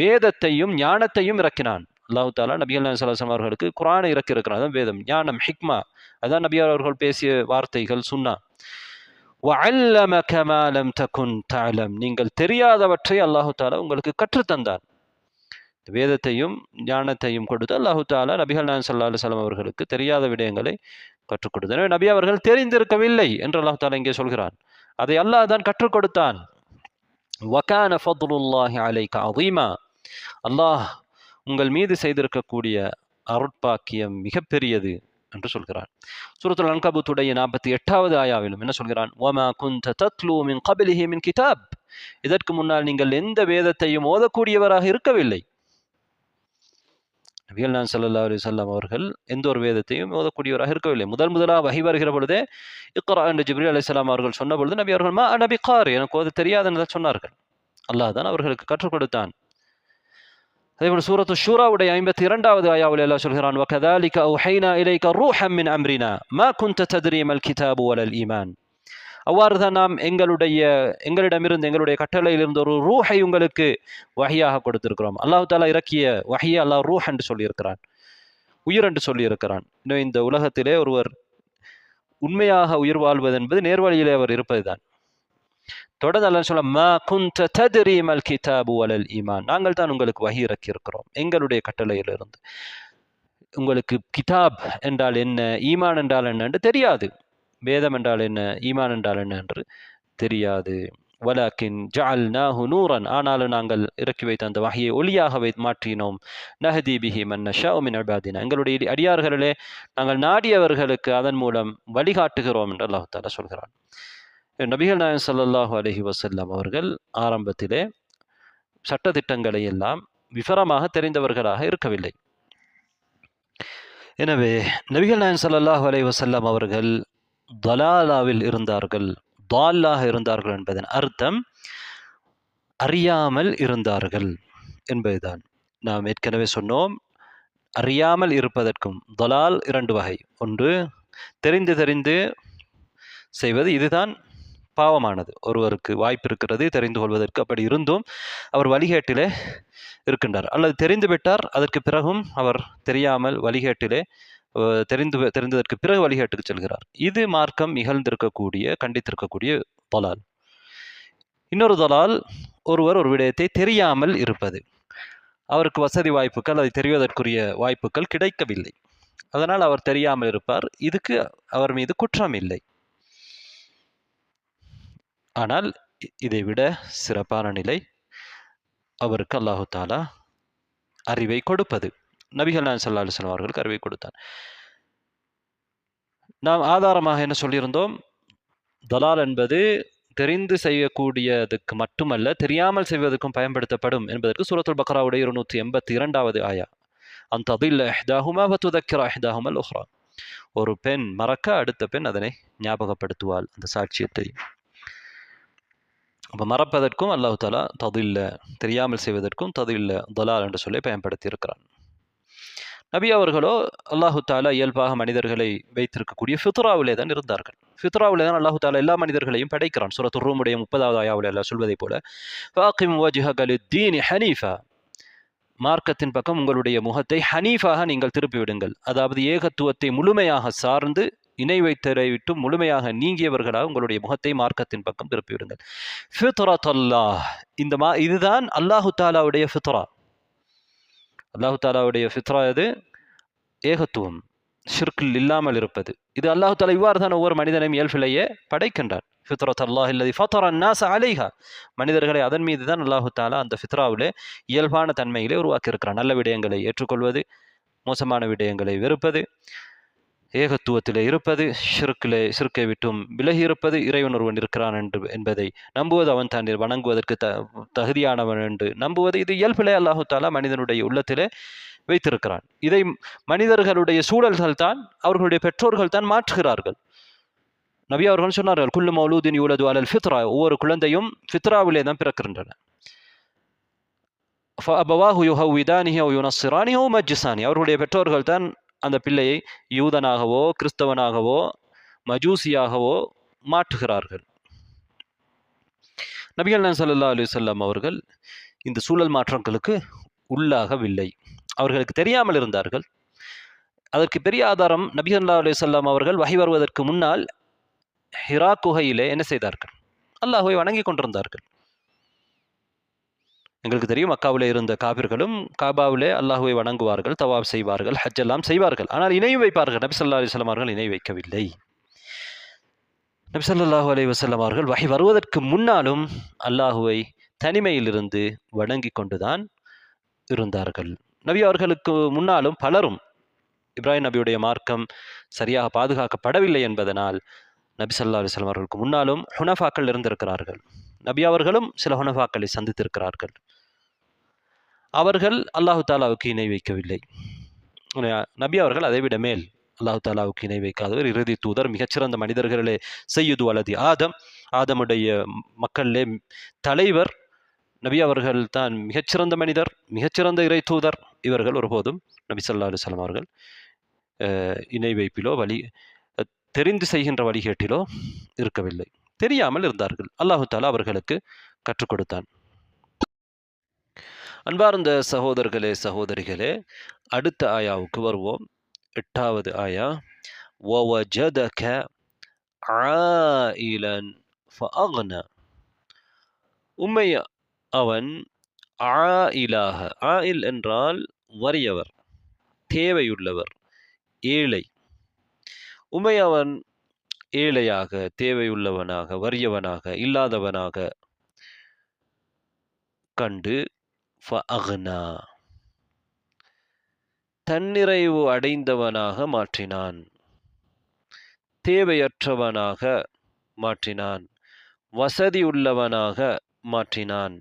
வேதத்தையும் ஞானத்தையும் இறக்கினான். அல்லாஹு தஆலா நபிகள் நாயகம் ஸல்லல்லாஹு அலைஹி வஸல்லம் அவர்களுக்கு குர்ஆனை இறக்கி இருக்கிறான். அதான் வேதம், ஞானம், ஹிக்மா, அதான் நபி அவர்கள் பேசிய வார்த்தைகள், சுன்னா. وعلمك ما لم تكن تعلم, நீங்கள் தெரியாதவற்றை அல்லாஹு தஆலா உங்களுக்கு கற்றுத்தந்தான். வேதத்தையும் ஞானத்தையும் கொடுத்து அல்லாஹு தஆலா நபிகள் நாயகம் ஸல்லல்லாஹு அலைஹி வஸல்லம் அவர்களுக்கு தெரியாத விடயங்களை கற்றுக் கொடுத்தார். எனவே நபி அவர்கள் தெரிந்திருக்கவில்லை என்று அல்லாஹு தஆலா இங்கே சொல்கிறான். அதை அல்லாஹ் தான் கற்றுக் கொடுத்தான். وَكَانَ فَضْلُ اللَّهِ عَلَيْكَ عَظِيمًا, அல்லாஹ் உங்கள் மீது செய்திருக்கக்கூடிய அருட்பாக்கியம் மிகப்பெரியது என்று சொல்கிறான். சூரத்துல் அன்கபூத்துடைய 48வது ஆயாவிலும் என்ன சொல்கிறான்? وَمَا كُنْتَ تَتْلُو مِنْ قَبْلِهِ مِنْ كِتَابٍ, இதற்கு முன்னால் நீங்கள் எந்த வேதத்தையும் ஓதக்கூடியவராக இருக்கவில்லை. நபிகள் நாயகம் ஸல்லல்லாஹு அலைஹி வஸல்லம் அவர்கள் எந்த ஒரு வேதத்தையும் ஓதக்கூடியவராக இருக்கவில்லை. முதலாக வஹி வருகிற பொழுதே இக்ரா என்று ஜிப்ரீல் அலைஹிஸ்ஸலாம் அவர்கள் சொன்ன பொழுது நபி அவர்கள் மா அன பிகாரி, எனக்கு ஓத தெரியாது என்று சொன்னார்கள். அல்லாஹ் தான் அவர்களுக்கு கற்றுக் கொடுத்தான். அதேபோல் சூரத்து ஷூராவுடைய 52வது ஆயாவில் அல்லாஹ் சொல்கிறான், وَكَذَلِكَ أَوْحَيْنَا إِلَيْكَ رُوحًا مِنْ أَمْرِنَا مَا كُنْتَ تَدْرِي مَا الْكِتَابُ وَلَا الْإِيمَانُ. அவ்வாறு தான் நாம் எங்களிடமிருந்து எங்களுடைய கட்டளையிலிருந்து ஒரு ரூஹை உங்களுக்கு வஹியாக கொடுத்திருக்கிறோம். அல்லாஹு தஆலா இறக்கிய வஹியை அல்லாஹ் ரூஹ் என்று சொல்லியிருக்கிறான், உயிர் என்று சொல்லியிருக்கிறான். இன்னும் இந்த உலகத்திலே ஒருவர் உண்மையாக உயிர் வாழ்வது என்பது நேர்வழியிலே அவர் இருப்பதுதான். தொடர்ந்து அல்லாஹ் சொல்ல, மா குன்த தத்ரி மல் கிதாபு வலல் ஈமான், நாங்கள் தான் உங்களுக்கு வஹி இறக்கி இருக்கிறோம் எங்களுடைய கட்டளையிலிருந்து. உங்களுக்கு கிதாப் என்றால் என்ன, ஈமான் என்றால் என்ன என்று தெரியாது, வேதம் என்றால் என்ன, ஈமான் என்றால் என்ன என்று தெரியாது. வலாக்கின் ஜஅல்நாஹு நூரன், ஆனாலும் நாங்கள் இறக்கி வைத்த அந்த வஹியை ஒளியாக மாற்றினோம். நஹதி பிஹி மன் நஷாஉ மின் இபாதினா, எங்களுடைய அடியார்களிலே நாங்கள் நாடியவர்களுக்கு அதன் மூலம் வழிகாட்டுகிறோம் என்று அல்லாஹ் தஆலா சொல்கிறான். நபிகள் நாயகம் ஸல்லல்லாஹு அலைஹி வஸல்லம் அவர்கள் ஆரம்பத்திலே சட்டதிட்டங்களை எல்லாம் விவரமாக தெரிந்தவர்களாக இருக்கவில்லை. எனவே நபிகள் நாயகம் ஸல்லல்லாஹு அலைஹி வஸல்லம் அவர்கள் தலாலாவில் இருந்தார்கள், தால்லாக இருந்தார்கள் என்பதன் அர்த்தம் அறியாமல் இருந்தார்கள் என்பதுதான். நாம் ஏற்கனவே சொன்னோம், அறியாமல் இருப்பதற்கும் தலால் 2 வகை. ஒன்று தெரிந்து செய்வது, இதுதான் பாவமானது. ஒருவருக்கு வாய்ப்பு இருக்கிறது தெரிந்து கொள்வதற்கு, அப்படி இருந்தும் அவர் வழிகேட்டிலே இருக்கின்றார். அல்லது தெரிந்துவிட்டார், அதற்கு பிறகும் அவர் தெரியாமல் வழிகேட்டிலே தெரிந்ததற்கு பிறகு வழிகேட்டுக்கு செல்கிறார். இது மார்க்கம் இகழ்ந்திருக்கக்கூடிய, கண்டித்திருக்கக்கூடிய தலால். இன்னொரு தலால், ஒருவர் ஒரு விடயத்தை தெரியாமல் இருப்பது. அவருக்கு வசதி வாய்ப்புகள், அதை தெரிவதற்குரிய வாய்ப்புகள் கிடைக்கவில்லை, அதனால் அவர் தெரியாமல் இருப்பார். இதுக்கு அவர் மீது குற்றம் இல்லை. ஆனால் இதைவிட சிறப்பான நிலை அவருக்கு அல்லாஹு தஆலா அறிவை கொடுப்பது. நபிகள் நாயகம் ஸல்லல்லாஹு அலைஹி வஸல்லம் அவர்களுக்கு அறிவை கொடுத்தான். நாம் ஆதாரமாக என்ன சொல்லியிருந்தோம்? தலால் என்பது தெரிந்து செய்யக்கூடியதுக்கு மட்டுமல்ல, தெரியாமல் செய்வதற்கும் பயன்படுத்தப்படும் என்பதற்கு சூரத்துல் பக்ராவுடைய 282வது ஆயா, அன் ததில்ல இஹ்தாஹுமா வதுதக்கிர இஹ்தாஹுமா அல் உஹ்ரா, ஒரு பெண் மறக்க அடுத்த பெண் அதனை ஞாபகப்படுத்துவாள், அந்த சாட்சியத்தை. அப்போ மறப்பதற்கும் அல்லாஹு தஆலா ததில்ல, தெரியாமல் செய்வதற்கும் ததில்ல, தலால் என்ற சொல்லை பயன்படுத்தி இருக்கிறான். நபி அவர்களோ அல்லாஹு தாலா இயல்பாக மனிதர்களை வைத்திருக்கக்கூடிய ஃபித்ராவிலே தான் இருந்தார்கள். ஃபித்ராவிலே தான் அல்லாஹு தாலா எல்லா மனிதர்களையும் படைக்கிறான். சூரத்து ரூமுடைய 30வது ஆயாவில் அல்லாஹ் சொல்வதை போல ஃபாகிம் வஜ்ஹக லித்தீனி ஹனீஃபா, மார்க்கத்தின் பக்கம் உங்களுடைய முகத்தை ஹனீஃபாக நீங்கள் திருப்பிவிடுங்கள். அதாவது ஏகத்துவத்தை முழுமையாக சார்ந்து இணை வைத்தரை விட்டு முழுமையாக நீங்கியவர்களாக உங்களுடைய முகத்தை மார்க்கத்தின் பக்கம் திருப்பிவிடுங்கள். ஃபித்ரத் அல்லாஹ், இதுதான் அல்லாஹு தாலாவுடைய ஃபித்ரா. அல்லாஹு தாலாவுடைய ஃபித்ரா எது? ஏகத்துவம், ஷிர்கில் இல்லாமல் இருப்பது. இது அல்லாஹு தாலா இவ்வாறு தான் ஒவ்வொரு மனிதனையும் இயல்பிலேயே படைக்கின்றான். ஃபித்ரத் அல்லாஹ் இல்லதி ஃபத்தர அன்னாஸ அலைஹா, மனிதர்களை அதன் மீது தான் அல்லாஹு தாலா அந்த ஃபித்ராவிலே இயல்பான தன்மையிலே உருவாக்கி இருக்கிறான். நல்ல விடயங்களை ஏற்றுக்கொள்வது, மோசமான விடயங்களை வெறுப்பது, ஏகத்துவத்திலே இருப்பது, ஷிர்க்கை விட்டும் விலகி இருப்பது, இறைவன் ஒருவன் இருக்கிறான் என்பதை நம்புவது, அவன் தான் வணங்குவதற்கு தகுதியானவன் என்று நம்புவது, இது இயல்பிலே அல்லாஹு தாலா மனிதனுடைய உள்ளத்திலே வைத்திருக்கிறான். இதை மனிதர்களுடைய சூழல்கள் தான், அவர்களுடைய பெற்றோர்கள் தான் மாற்றுகிறார்கள். நபி அவர்கள் சொன்னார்கள், குல்லு மௌலூதின் யூலது அலல் ஃபித்ரா, ஒவ்வொரு குழந்தையும் ஃபித்ராவிலே தான் பிறக்கின்றன. ஃபஅபவாஹு யுஹவ்விதானிஹி அவ் யுனஸ்ஸிரானிஹி அவ் மஜ்ஸானி, அவர்களுடைய பெற்றோர்கள் தான் அந்த பிள்ளையை யூதனாகவோ கிறிஸ்தவனாகவோ மஜூசியாகவோ மாற்றுகிறார்கள். நபிகள் நாயகம் ஸல்லல்லாஹு அலைஹி வஸல்லம் அவர்கள் இந்த சூழல் மாற்றங்களுக்கு உள்ளாகவில்லை. அவர்களுக்கு தெரியாமல் இருந்தார்கள். அதற்கு பெரிய ஆதாரம், நபிகள் ஸல்லல்லாஹு அலைஹி வஸல்லம் அவர்கள் வஹி வருவதற்கு முன்னால் ஹிரா குகையிலே என்ன செய்தார்கள்? அல்லாஹ்வை வணங்கி கொண்டிருந்தார்கள். எங்களுக்கு தெரியும், மக்காவிலே இருந்த காபிர்களும் காபாவிலே அல்லாஹ்வை வணங்குவார்கள், தவாப் செய்வார்கள், ஹஜ் எல்லாம் செய்வார்கள். ஆனால் இணையும் வைப்பார்கள். நபி ஸல்லல்லாஹு அலைஹி வஸல்லம் அவர்கள் இணை வைக்கவில்லை. நபி ஸல்லல்லாஹு அலைஹி வஸல்லம் அவர்கள் வஹி வருவதற்கு முன்னாலும் அல்லாஹ்வை தனிமையிலிருந்து வணங்கி கொண்டுதான் இருந்தார்கள். நபி அவர்களுக்கு முன்னாலும் பலரும் இப்ராஹிம் நபியுடைய மார்க்கம் சரியாக பாதுகாக்கப்படவில்லை என்பதனால் நபி ஸல்லல்லாஹு அலைஹி வஸல்லம் அவர்களுக்கு முன்னாலும் ஹுனஃபாக்கள் இருந்திருக்கிறார்கள். நபி அவர்களும் சில ஹுனஃபாக்களை சந்தித்திருக்கிறார்கள். அவர்கள் அல்லாஹு தாலாவுக்கு இணை வைக்கவில்லை. நபி அவர்கள் அதைவிட மேல், அல்லாஹு தாலாவுக்கு இணை வைக்காதவர், இறுதி தூதர், மிகச்சிறந்த மனிதர்களிலே சையது வலதி ஆதம், ஆதமுடைய மக்களிலே தலைவர் நபி அவர்கள் தான் மிகச்சிறந்த மனிதர், மிகச்சிறந்த இறை தூதர். இவர்கள் ஒருபோதும் நபி ஸல்லல்லாஹு அலைஹி வஸல்லம் அவர்கள் இணை வைப்பிலோ தெரிந்து செய்கின்ற வழிகேட்டிலோ இருக்கவில்லை. தெரியாமல் இருந்தார்கள். அல்லாஹு தாலா அவர்களுக்கு கற்றுக் கொடுத்தான். அன்பார்ந்த சகோதரர்களே சகோதரிகளே, அடுத்த ஆயாவுக்கு வருவோம். 8வது ஆயா. வவஜதக ஆயிலன் ஃபஅக்னா, உம்மை அவன் ஆயிலாக, ஆயில் என்றால் வறியவர், தேவையுள்ளவர், ஏழை. உம்மை அவன் ஏழையாக, தேவையுள்ளவனாக, வறியவனாக, இல்லாதவனாக கண்டு ஃபஅக்னா, தன்னிறைவு அடைந்தவனாக மாற்றினான், தேவையற்றவனாக மாற்றினான், வசதியுள்ளவனாக மாற்றினான்.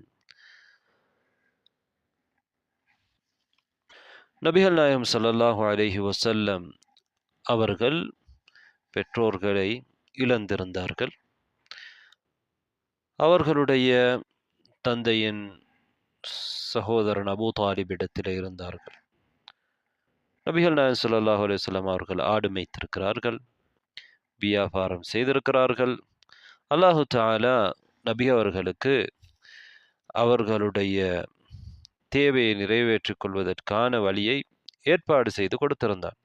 நபிகள் நாயகம் ஸல்லல்லாஹு அலைஹி வஸல்லம் அவர்கள் பெற்றோர்களை இழந்திருந்தார்கள். அவர்களுடைய தந்தையின் சகோதரன் அபூ தாலிபிடத்தில் இருந்தார்கள். நபிகள் நாயகம் ஸல்லல்லாஹு அலைஹி வஸல்லம் அவர்கள் ஆடு மேய்த்திருக்கிறார்கள், வியாபாரம் செய்திருக்கிறார்கள். அல்லாஹு தஆலா நபி அவர்களுக்கு அவர்களுடைய தேவையை நிறைவேற்றிக் கொள்வதற்கான வழியை ஏற்பாடு செய்து கொடுத்திருந்தார்.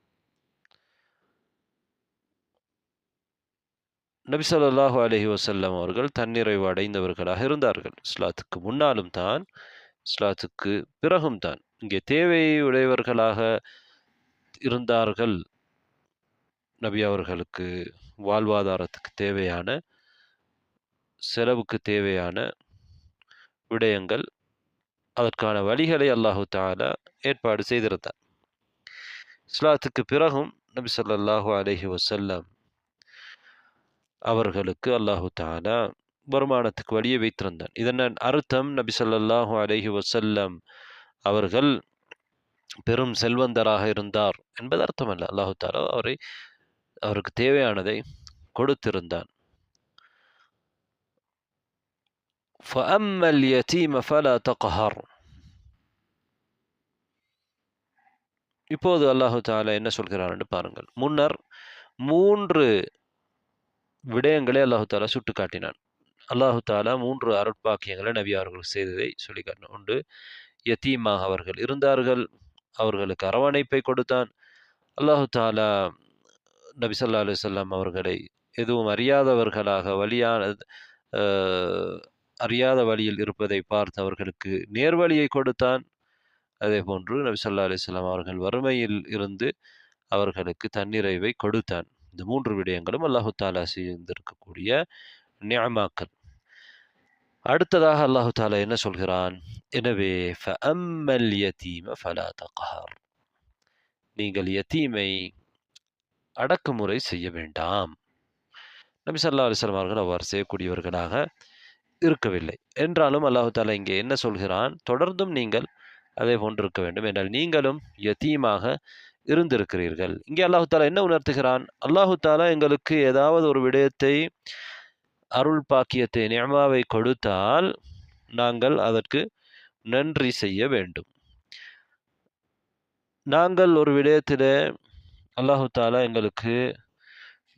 நபி ஸல்லல்லாஹு அலைஹி வஸல்லம் அவர்கள் தன்னிறைவு அடைந்தவர்களாக இருந்தார்கள். இஸ்லாத்துக்கு முன்னாலும் தான், இஸ்லாத்துக்கு பிறகும் தான். இங்கே தேவையுடையவர்களாக இருந்தார்கள். நபி அவர்களுக்கு வாழ்வாதாரத்துக்கு தேவையான, செலவுக்கு தேவையான விடயங்கள், அதற்கான வழிகளை அல்லாஹு தஆலா ஏற்பாடு செய்திருந்தார். இஸ்லாத்துக்கு பிறகும் நபி ஸல்லல்லாஹு அலைஹி வஸல்லம் அவர்களுக்கு அல்லாஹு தஆலா வருமானத்துக்கு வழியை வைத்திருந்தான். இதன் அர்த்தம், நபி ஸல்லல்லாஹு அலைஹி வஸல்லம் அவர்கள் பெரும் செல்வந்தராக இருந்தார் என்பது அர்த்தமல்ல. அல்லாஹு தஆலா அவருக்கு தேவையானதை கொடுத்திருந்தான். فَأَمَّا الْيَتِيمَ فَلَا تَقْهَرْ, இப்போது அல்லாஹு தாலா என்ன சொல்கிறார் என்று பாருங்கள். முன்னர் 3 விடயங்களை அல்லாஹு தாலா சுட்டு காட்டினான். அல்லாஹு தாலா 3 அருட்பாக்கியங்களை நபி அவர்கள் செய்ததை சொல்லி காட்டினான். ஒன்று, யத்தீமாக அவர்கள் இருந்தார்கள், அவர்களுக்கு அரவணைப்பை கொடுத்தான். அல்லாஹு தாலா நபி ஸல்லல்லாஹு அலைஹி வஸல்லம் அவர்களை எதுவும் அறியாதவர்களாக அறியாத வழியில் இருப்பதை பார்த்து அவர்களுக்கு நேர்வழியை கொடுத்தான். அதே போன்று நபி ஸல்லல்லாஹு அலைஹி வஸல்லம் அவர்கள் வறுமையில் இருந்து அவர்களுக்கு தன்னிறைவை கொடுத்தான். இந்த 3 விடயங்களும் அல்லாஹு தாலா செய்திருக்கக்கூடிய நிஅமாக்கள். அடுத்ததாக அல்லாஹு தாலா என்ன சொல்கிறான்? எனவே ஃபஅம்மல் யதீம ஃபலா தக்ஹர், நீங்கள் யதீமை அடக்குமுறை செய்ய வேண்டாம். நபி ஸல்லல்லாஹு அலைஹி வஸல்லம் அவர்கள் அவ்வாறு செய்யக்கூடியவர்களாக இருக்கவில்லை. என்றாலும் அல்லாஹு தாலா இங்கே என்ன சொல்கிறான்? தொடர்ந்தும் நீங்கள் அதே போன்று இருக்க வேண்டும். என்றால் நீங்களும் யதீமாக இருந்திருக்கிறீர்கள். இங்கே அல்லாஹு தாலா என்ன உணர்த்துகிறான்? அல்லாஹு தாலா எங்களுக்கு ஏதாவது ஒரு விடயத்தை, அருள் பாக்கியத்தை, நிஅமாவை கொடுத்தால் நாங்கள் அதற்கு நன்றி செய்ய வேண்டும். நாங்கள் ஒரு விடயத்திலே அல்லாஹு தாலா எங்களுக்கு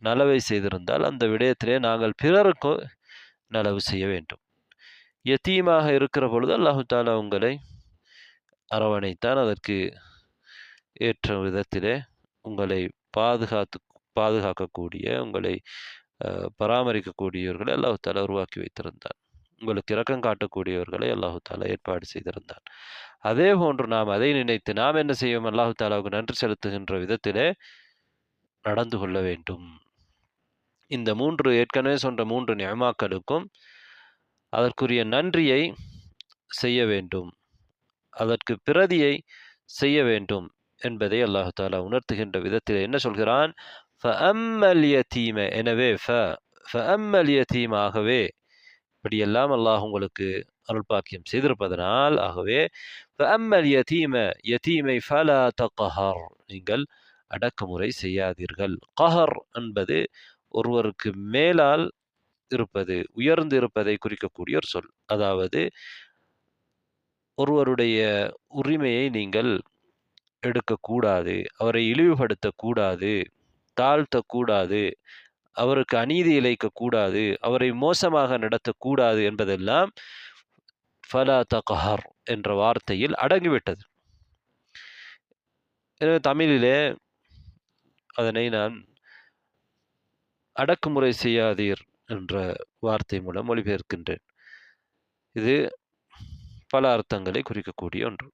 நலவை செய்திருந்தால் அந்த விடயத்திலே நாங்கள் பிறருக்கு நலவு செய்ய வேண்டும். யதீமாக இருக்கிற பொழுது அல்லாஹு தாலா உங்களை அரவணைத்தான். அதற்கு ஏற்ற விதத்திலே உங்களை பாதுகாக்கக்கூடிய, உங்களை பராமரிக்கக்கூடியவர்களை அல்லாஹு தாலா உருவாக்கி வைத்திருந்தான். உங்களுக்கு இரக்கம் காட்டக்கூடியவர்களை அல்லாஹு தாலா ஏற்பாடு செய்திருந்தான். அதே போன்று நாம் அதை நினைத்து நாம் என்ன செய்வோம்? அல்லாஹு தாலாவுக்கு நன்றி செலுத்துகின்ற விதத்திலே நடந்து கொள்ள வேண்டும். இந்த 3 ஏற்கனவே சொன்ன 3 நிஅமாக்களுக்கும் அதற்குரிய நன்றியை செய்ய வேண்டும், அதற்கு பிரதியை செய்ய வேண்டும் என்பதை அல்லாஹு தாலா உணர்த்துகின்ற விதத்தில் என்ன சொல்கிறான்? ஃபஅம்மல் யதீம, எனவே ஃபஅம்மல் யதீம, ஆகவே இப்படியெல்லாம் அல்லாஹ் உங்களுக்கு அருள்பாக்கியம் செய்திருப்பதனால், ஆகவே ஃபஅம்மல் யதீம, யதீமை ஃபலா தக்ஹர், நீங்கள் அடக்குமுறை செய்யாதீர்கள். கஹர் என்பது ஒருவருக்கு மேலால் இருப்பது, உயர்ந்து இருப்பதை குறிக்கக்கூடிய ஒரு சொல். அதாவது ஒருவருடைய உரிமையை நீங்கள் எடுக்கக்கூடாது, அவரை இழிவுபடுத்தக்கூடாது, தாழ்த்தக்கூடாது, அவருக்கு அநீதி இழைக்கக்கூடாது, அவரை மோசமாக நடத்தக்கூடாது என்பதெல்லாம் ஃபலா தக்ஹர் என்ற வார்த்தையில் அடங்கிவிட்டது. எனவே தமிழிலே அதனை நான் அடக்குமுறை செய்யாதீர் என்ற வார்த்தை மூலம் மொழிபெயர்க்கின்றேன். இது பல அர்த்தங்களை குறிக்கக்கூடிய ஒன்று.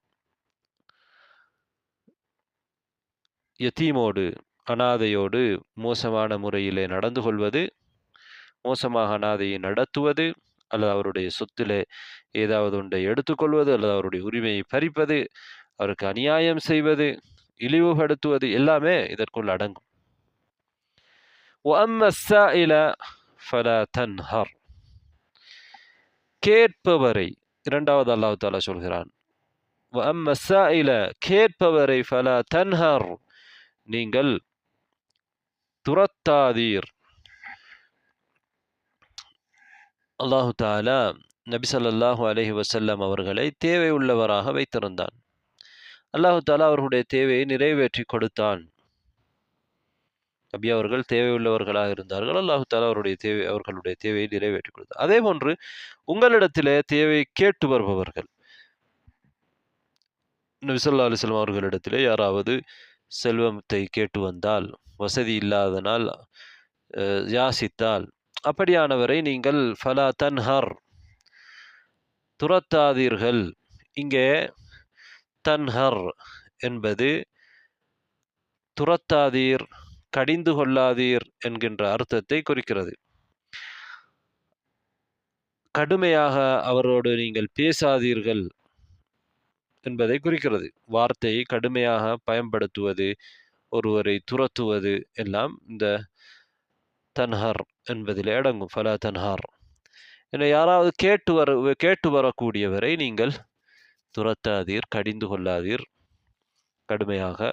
யதீமோடு, அனாதையோடு மோசமான முறையிலே நடந்து கொள்வது, மோசமாக அனாதையை நடத்துவது, அல்லது அவருடைய சொத்திலே ஏதாவது ஒன்றை எடுத்துக்கொள்வது, அல்லது அவருடைய உரிமையை பறிப்பது, அவருக்கு அநியாயம் செய்வது, இழிவுபடுத்துவது எல்லாமே இதற்குள் அடங்கும். وَأَمَّا السَّائِلَ فَلَا تَنْهَرْ, கேட்பவரை, இரண்டாவது அல்லாஹ் தஆலா சொல்கிறான். وَأَمَّا السَّائِلَ, கேட்பவரை فَلَا تَنْهَرْ, நீங்கள் துரத்தாதீர். அல்லாஹு தஆலா நபி ஸல்லல்லாஹு அலைஹி வஸல்லம் அவர்களை தேவை உள்ளவராக வைத்திருந்தான். அல்லாஹு தஆலா அவர்களுடைய தேவையை நிறைவேற்றி கொடுத்தான். நபி அவர்கள் தேவை உள்ளவர்களாக இருந்தார்கள். அல்லாஹு தஆலா அவர்களுடைய தேவையை நிறைவேற்றி கொடுத்தார். அதே போன்று உங்களிடத்திலே தேவை கேட்டு வருபவர்கள், நபி ஸல்லல்லாஹு அலைஹி வஸல்லம் அவர்களிடத்திலே யாராவது செல்வத்தை கேட்டு வந்தால், வசதி இல்லாதனால் யாசித்தால், அப்படியானவரை நீங்கள் ஃபலா தன்ஹர், துரத்தாதீர்கள். இங்கே தன்ஹர் என்பது துரத்தாதீர், கடிந்து கொள்ளாதீர் என்கின்ற அர்த்தத்தை குறிக்கிறது. கடுமையாக அவரோடு நீங்கள் பேசாதீர்கள் என்பதை குறிக்கிறது. வார்த்தையை கடுமையாக பயன்படுத்துவது, ஒருவரை துரத்துவது எல்லாம் இந்த தன்ஹர் என்பதில் அடங்கும். ஃபலா தன்ஹர். என யாராவது கேட்டு வரக்கூடியவரை நீங்கள் துரத்தாதீர், கடிந்து கொள்ளாதீர், கடுமையாக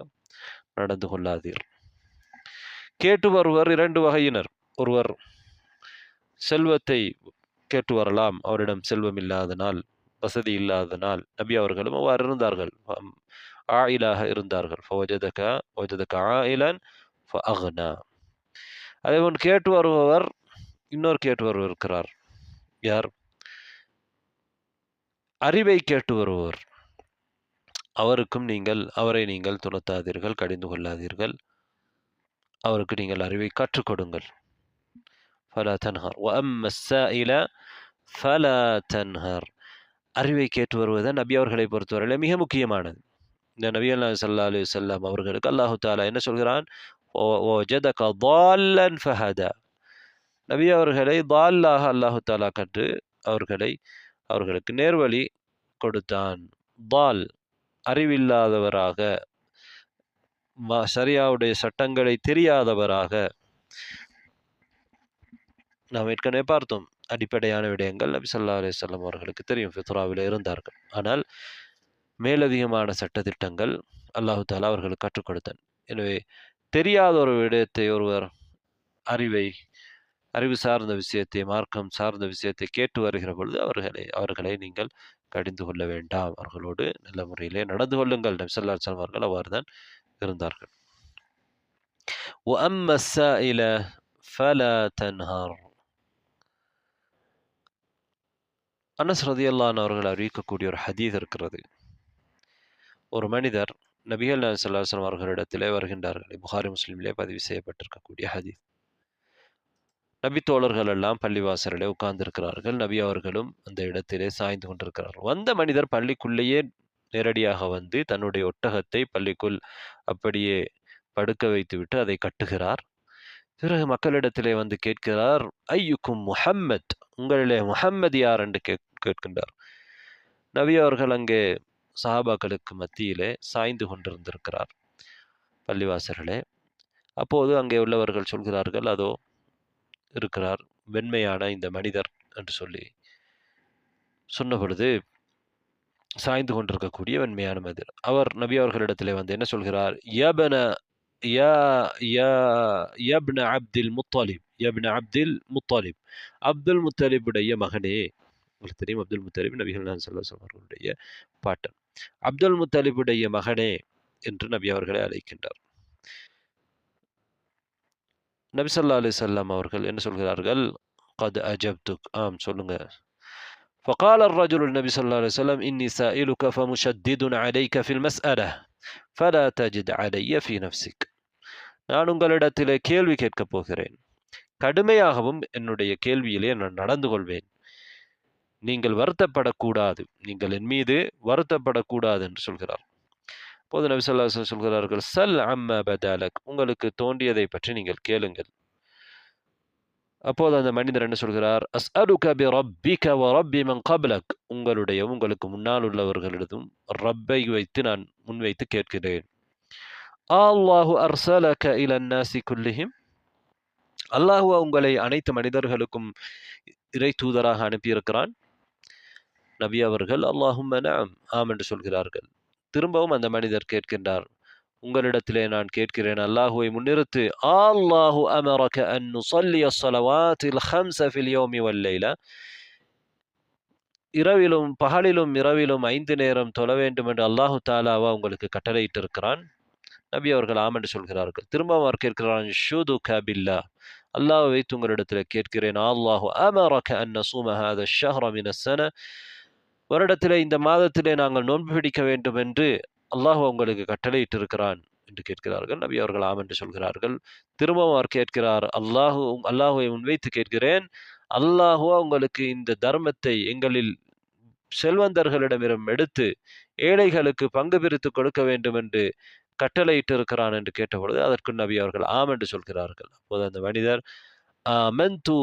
நடந்து கொள்ளாதீர். கேட்டு வருவர் 2 வகையினர். ஒருவர் செல்வத்தை கேட்டு வரலாம், அவரிடம் செல்வம் இல்லாதனால், வசதி இல்லாதனால். நபி அவர்களும் அவ்வாறு இருந்தார்கள். ஆயிலாக இருந்தார்கள். வஜதக ஆயிலன் ஃபஅக்னா. அதேபோல் கேட்டு வருபவர் இன்னொரு கேட்டு வருவர் இருக்கிறார். யார்? அறிவை கேட்டு வருபவர். அவரை நீங்கள் துரத்தாதீர்கள், கடிந்து கொள்ளாதீர்கள். அவருக்கு நீங்கள் அறிவை கற்றுக் கொடுங்கள். ஃபலா தன்ஹர் வஅம்ம ஸாயில ஃபலா தன்ஹர். அறிவை கேட்டு வருவது நபி அவர்களை பொறுத்தவரையில் மிக முக்கியமானது. இந்த நபிகள் நாயகம் ஸல்லல்லாஹு அலைஹி வஸல்லம் அவர்களுக்கு அல்லாஹு தஆலா என்ன சொல்கிறான்? வஜதக ضالًا فهدى. நபி அவர்களை ضالாக அல்லாஹு தஆலா கண்டு அவர்களுக்கு நேர்வழி கொடுத்தான். ضال அறிவில்லாதவராக, ஷரியாவுடைய சட்டங்களை தெரியாதவராக. நாம் ஏற்கனவே பார்த்தோம், அடிப்படையான விடயங்கள் நபி ஸல்லல்லாஹு அலைஹி வஸல்லம் அவர்களுக்கு தெரியும், ஃபித்ராவில் இருந்தார்கள். ஆனால் மேலதிகமான சட்டத்திட்டங்கள் அல்லாஹு தஆலா அவர்களுக்கு கற்றுக் கொடுத்தான். எனவே தெரியாத ஒரு விடயத்தை ஒருவர் அறிவு சார்ந்த விஷயத்தை, மார்க்கம் சார்ந்த விஷயத்தை கேட்டு வருகிற பொழுது அவர்களை நீங்கள் கடிந்து கொள்ள வேண்டாம். அவர்களோடு நல்ல முறையிலே நடந்து கொள்ளுங்கள். நபி ஸல்லல்லாஹு அலைஹி வஸல்லம் அவர்கள் அவ்வாறு தான் இருந்தார்கள். وَأَمَّا السَّائِلَ فَلَا تَنْهَرْ. அனஸ் ரலியல்லாஹு அன்ஹு அவர்கள் அறிவிக்கக்கூடிய ஒரு ஹதீஸ் இருக்கிறது. ஒரு மனிதர் நபிகள் நாயகம் ஸல்லல்லாஹு அலைஹி வஸல்லம் அவர்களிடத்திலே வருகின்றார்கள். புகாரி முஸ்லிமிலே பதிவு செய்யப்பட்டிருக்கக்கூடிய ஹதீஸ். நபி தோழர்கள் எல்லாம் பள்ளிவாசலிலே உட்கார்ந்திருக்கிறார்கள். நபி அவர்களும் அந்த இடத்திலே சாய்ந்து கொண்டிருக்கிறார்கள். வந்த மனிதர் பள்ளிக்குள்ளேயே நேரடியாக வந்து தன்னுடைய ஒட்டகத்தை பள்ளிக்குள் அப்படியே படுக்க வைத்துவிட்டு அதை கட்டுகிறார். பிறகு மக்களிடத்திலே வந்து கேட்கிறார், ஐயுக்கும் முஹம்மத், உங்களிலே முஹம்மது யார் என்று கேட்கின்றார். நபி அவர்கள் அங்கே சஹாபாக்களுக்கு மத்தியிலே சாய்ந்து கொண்டிருந்திருக்கிறார் பள்ளிவாசலிலே. அப்போது அங்கே உள்ளவர்கள் சொல்கிறார்கள், அதோ இருக்கிறார் வெண்மையான இந்த மனிதர் என்று சொன்ன பொழுது, சாய்ந்து கொண்டிருக்கக்கூடிய வெண்மையான மனிதர் அவர் நபி அவர்களிடத்திலே வந்து என்ன சொல்கிறார்? யப்ன அப்துல் முத்தலிப், அப்துல் முத்தலிபுடைய மகனே. உங்களுக்கு தெரியும், அப்துல் முத்தலிப் நபிகள் நாயகம் ஸல்லல்லாஹு அலைஹி வஸல்லம் அவர்களுடைய பாட்டன். அப்துல் முத்தலிபுடைய மகனே என்று நபி அவர்களை அழைக்கின்றார். நபி ஸல்லல்லாஹு அலைஹி வஸல்லம் அவர்கள் என்ன சொல்கிறார்கள்? قد أجبتك. ஆம், சொல்லுங்க. فقال الرجل النبي صلى الله عليه وسلم إني سائلك فمشدد عليك في المسألة فلا تجد علي في نفسك. நான் உங்களிடத்திலே கேள்வி கேட்கப் போகிறேன், கடுமையாகவும் என்னுடைய கேள்வியிலே நான் நடந்து கொள்வேன். நீங்கள் வருத்தப்படக்கூடாது, நீங்கள் என் மீது வருத்தப்படக்கூடாது என்று சொல்கிறார். அப்போது நபி ஸல்லல்லாஹு அலைஹி வஸல்லம் சொல்கிறார்கள், சல் அம்மா பதாலக், உங்களுக்கு தோன்றியதை பற்றி நீங்கள் கேளுங்கள். அப்போது அந்த மனிதர் என்ன சொல்கிறார்? அஸ்அலுக பி ரப்பிக வ ரப்பி மன் கப்லக், உங்களுக்கு முன்னால் உள்ளவர்களிடம் ரப்பை வைத்து நான் முன்வைத்து கேட்கிறேன். அல்லாஹு அர்ஸலக இலன் நாஸி குல்லிஹிம், அல்லாஹ் உங்களை அனைத்து மனிதர்களுக்கும் இறை தூதராக அனுப்பியிருக்கிறான். நபி அவர்கள் அல்லாஹும்ம நஅம், ஆம் என்று சொல்கிறார்கள். திரும்பவும் அந்த மனிதர் கேட்கின்றார், உங்களிடத்திலே நான் கேட்கிறேன், அல்லாஹுவை முன்னிறுத்து, அல்லாஹு அமரக அன் நுஸல்லிய ஸலவாத்தில் ஹம்ஸ ஃபில் யௌமி வல் லைலா, பகலிலும் இரவிலும் 5 நேரம் தொழ வேண்டும் என்று அல்லாஹு தஆலாவா உங்களுக்கு கட்டளையிட்டிருக்கிறான். நபி அவர்கள் ஆம் என்று சொல்கிறார்கள். திரும்பவும் அவர் கேட்கிறான், ஷுதுக பில்லாஹ், அல்லாஹ்வை வைத்து உங்களிடத்தில் கேட்கிறேன், அல்லாஹு அமரக அன் நஸூம ஹாதா ஷஹ்ர மின ஸன, வருடத்திலே இந்த மாதத்திலே நாங்கள் நோன்பு பிடிக்க வேண்டும் என்று அல்லாஹ் உங்களுக்கு கட்டளையிட்டிருக்கிறான் என்று கேட்கிறார்கள். நபி அவர்கள் ஆம் என்று சொல்கிறார்கள். திரும்பவும் அவர் கேட்கிறார், அல்லாஹுவை முன்வைத்து கேட்கிறேன், அல்லாஹுவா உங்களுக்கு இந்த தர்மத்தை எங்களில் செல்வந்தர்களிடமிருந்து எடுத்து ஏழைகளுக்கு பங்கு பிரித்து கொடுக்க வேண்டும் என்று கட்டளையிட்டிருக்கிறான் என்று கேட்டபொழுது அதற்கு நபி அவர்கள் ஆம் என்று சொல்கிறார்கள். அப்போது அந்த மனிதர், ஆமன்து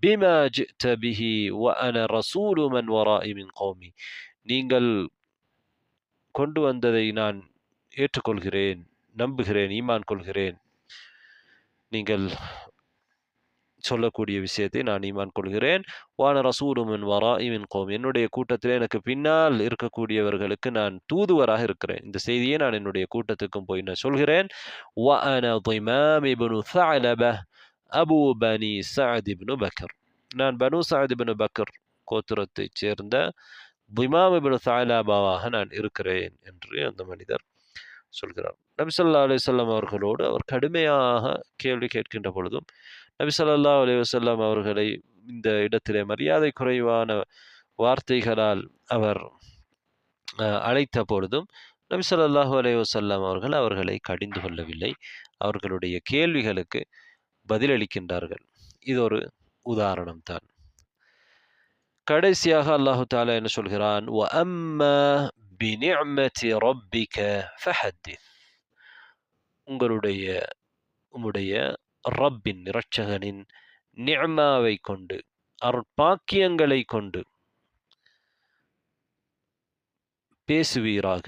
பிமா ஜிஅத பிஹி வ அன ரசூலு மன் வராஇ மின் கௌமி, நீங்கள் கொண்டு வந்ததை நான் ஏற்றுக்கொள்கிறேன், நம்புகிறேன், ஈமான் கொள்கிறேன். நீங்கள் சொல்லக்கூடிய விஷயத்தை நான் ஈமான் கொள்கிறேன். வான ரசூலு மின் வராஇ மின் கௌமி, என்னுடைய கூட்டத்திலே எனக்கு பின்னால் இருக்கக்கூடியவர்களுக்கு நான் தூதுவராக இருக்கிறேன். இந்த செய்தியை நான் என்னுடைய கூட்டத்துக்கும் போய் நான் சொல்கிறேன். வ அன திமாம் இப்னு ஸஅலப அபு பனி ஸஅத் இப்னு பக்கர், நான் பனு ஸஅத் இப்னு பக்கர் கோத்திரத்தைச் சேர்ந்த திமாம் இப்னு சாலபாவாக நான் இருக்கிறேன் என்று அந்த மனிதர் சொல்கிறார். நபி ஸல்லல்லாஹு அலைஹி வஸல்லம் அவர்களோடு அவர் கடுமையாக கேள்வி கேட்கின்ற பொழுதும், நபி ஸல்லல்லாஹு அலைஹி வஸல்லம் அவர்களை இந்த இடத்திலே மரியாதை குறைவான வார்த்தைகளால் அவர் அழைத்த பொழுதும், நபி ஸல்லல்லாஹு அலைஹி வஸல்லம் அவர்கள் அவர்களை கடிந்து கொள்ளவில்லை. அவர்களுடைய கேள்விகளுக்கு பதிலளிக்கின்றார்கள். இது ஒரு உதாரணம் தான். கடைசியாக அல்லாஹு தஆலா என்ன சொல்கிறான்? وَأَمَّا بِنِعْمَةِ رَبِّكَ فَحَدِّثْ உங்களுடைய உம்முடைய ரப்பின் இரட்சகனின் நிஅமாவை கொண்டு, அருட்பாக்கியங்களை கொண்டு பேசுவீராக.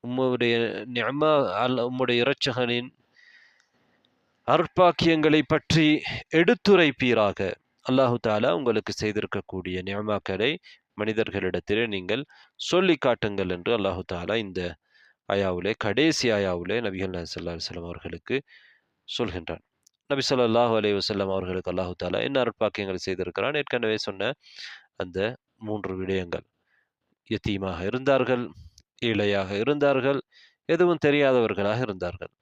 உம்முடைய நிஅமா உம்முடைய இரட்சகனின் அருட்பாக்கியங்களை பற்றி எடுத்துரைப்பீராக. அல்லாஹு தஆலா உங்களுக்கு செய்திருக்கக்கூடிய நிஅமாக்களை மனிதர்களிடத்திலே நீங்கள் சொல்லி காட்டுங்கள் என்று அல்லாஹு தஆலா இந்த ஆயாவிலே, கடைசி ஆயாவிலே நபிகள் நாயகம் ஸல்லல்லாஹு அலைஹி வஸல்லம் அவர்களுக்கு சொல்கின்றான். நபி ஸல்லல்லாஹு அலைஹி வஸல்லம் அவர்களுக்கு அல்லாஹு தஆலா என்ன அருட்பாக்கியங்களை செய்திருக்கிறான்? ஏற்கனவே சொன்ன அந்த 3 விடயங்கள். யத்தீமாக இருந்தார்கள், ஏழையாக இருந்தார்கள், எதுவும் தெரியாதவர்களாக இருந்தார்கள்.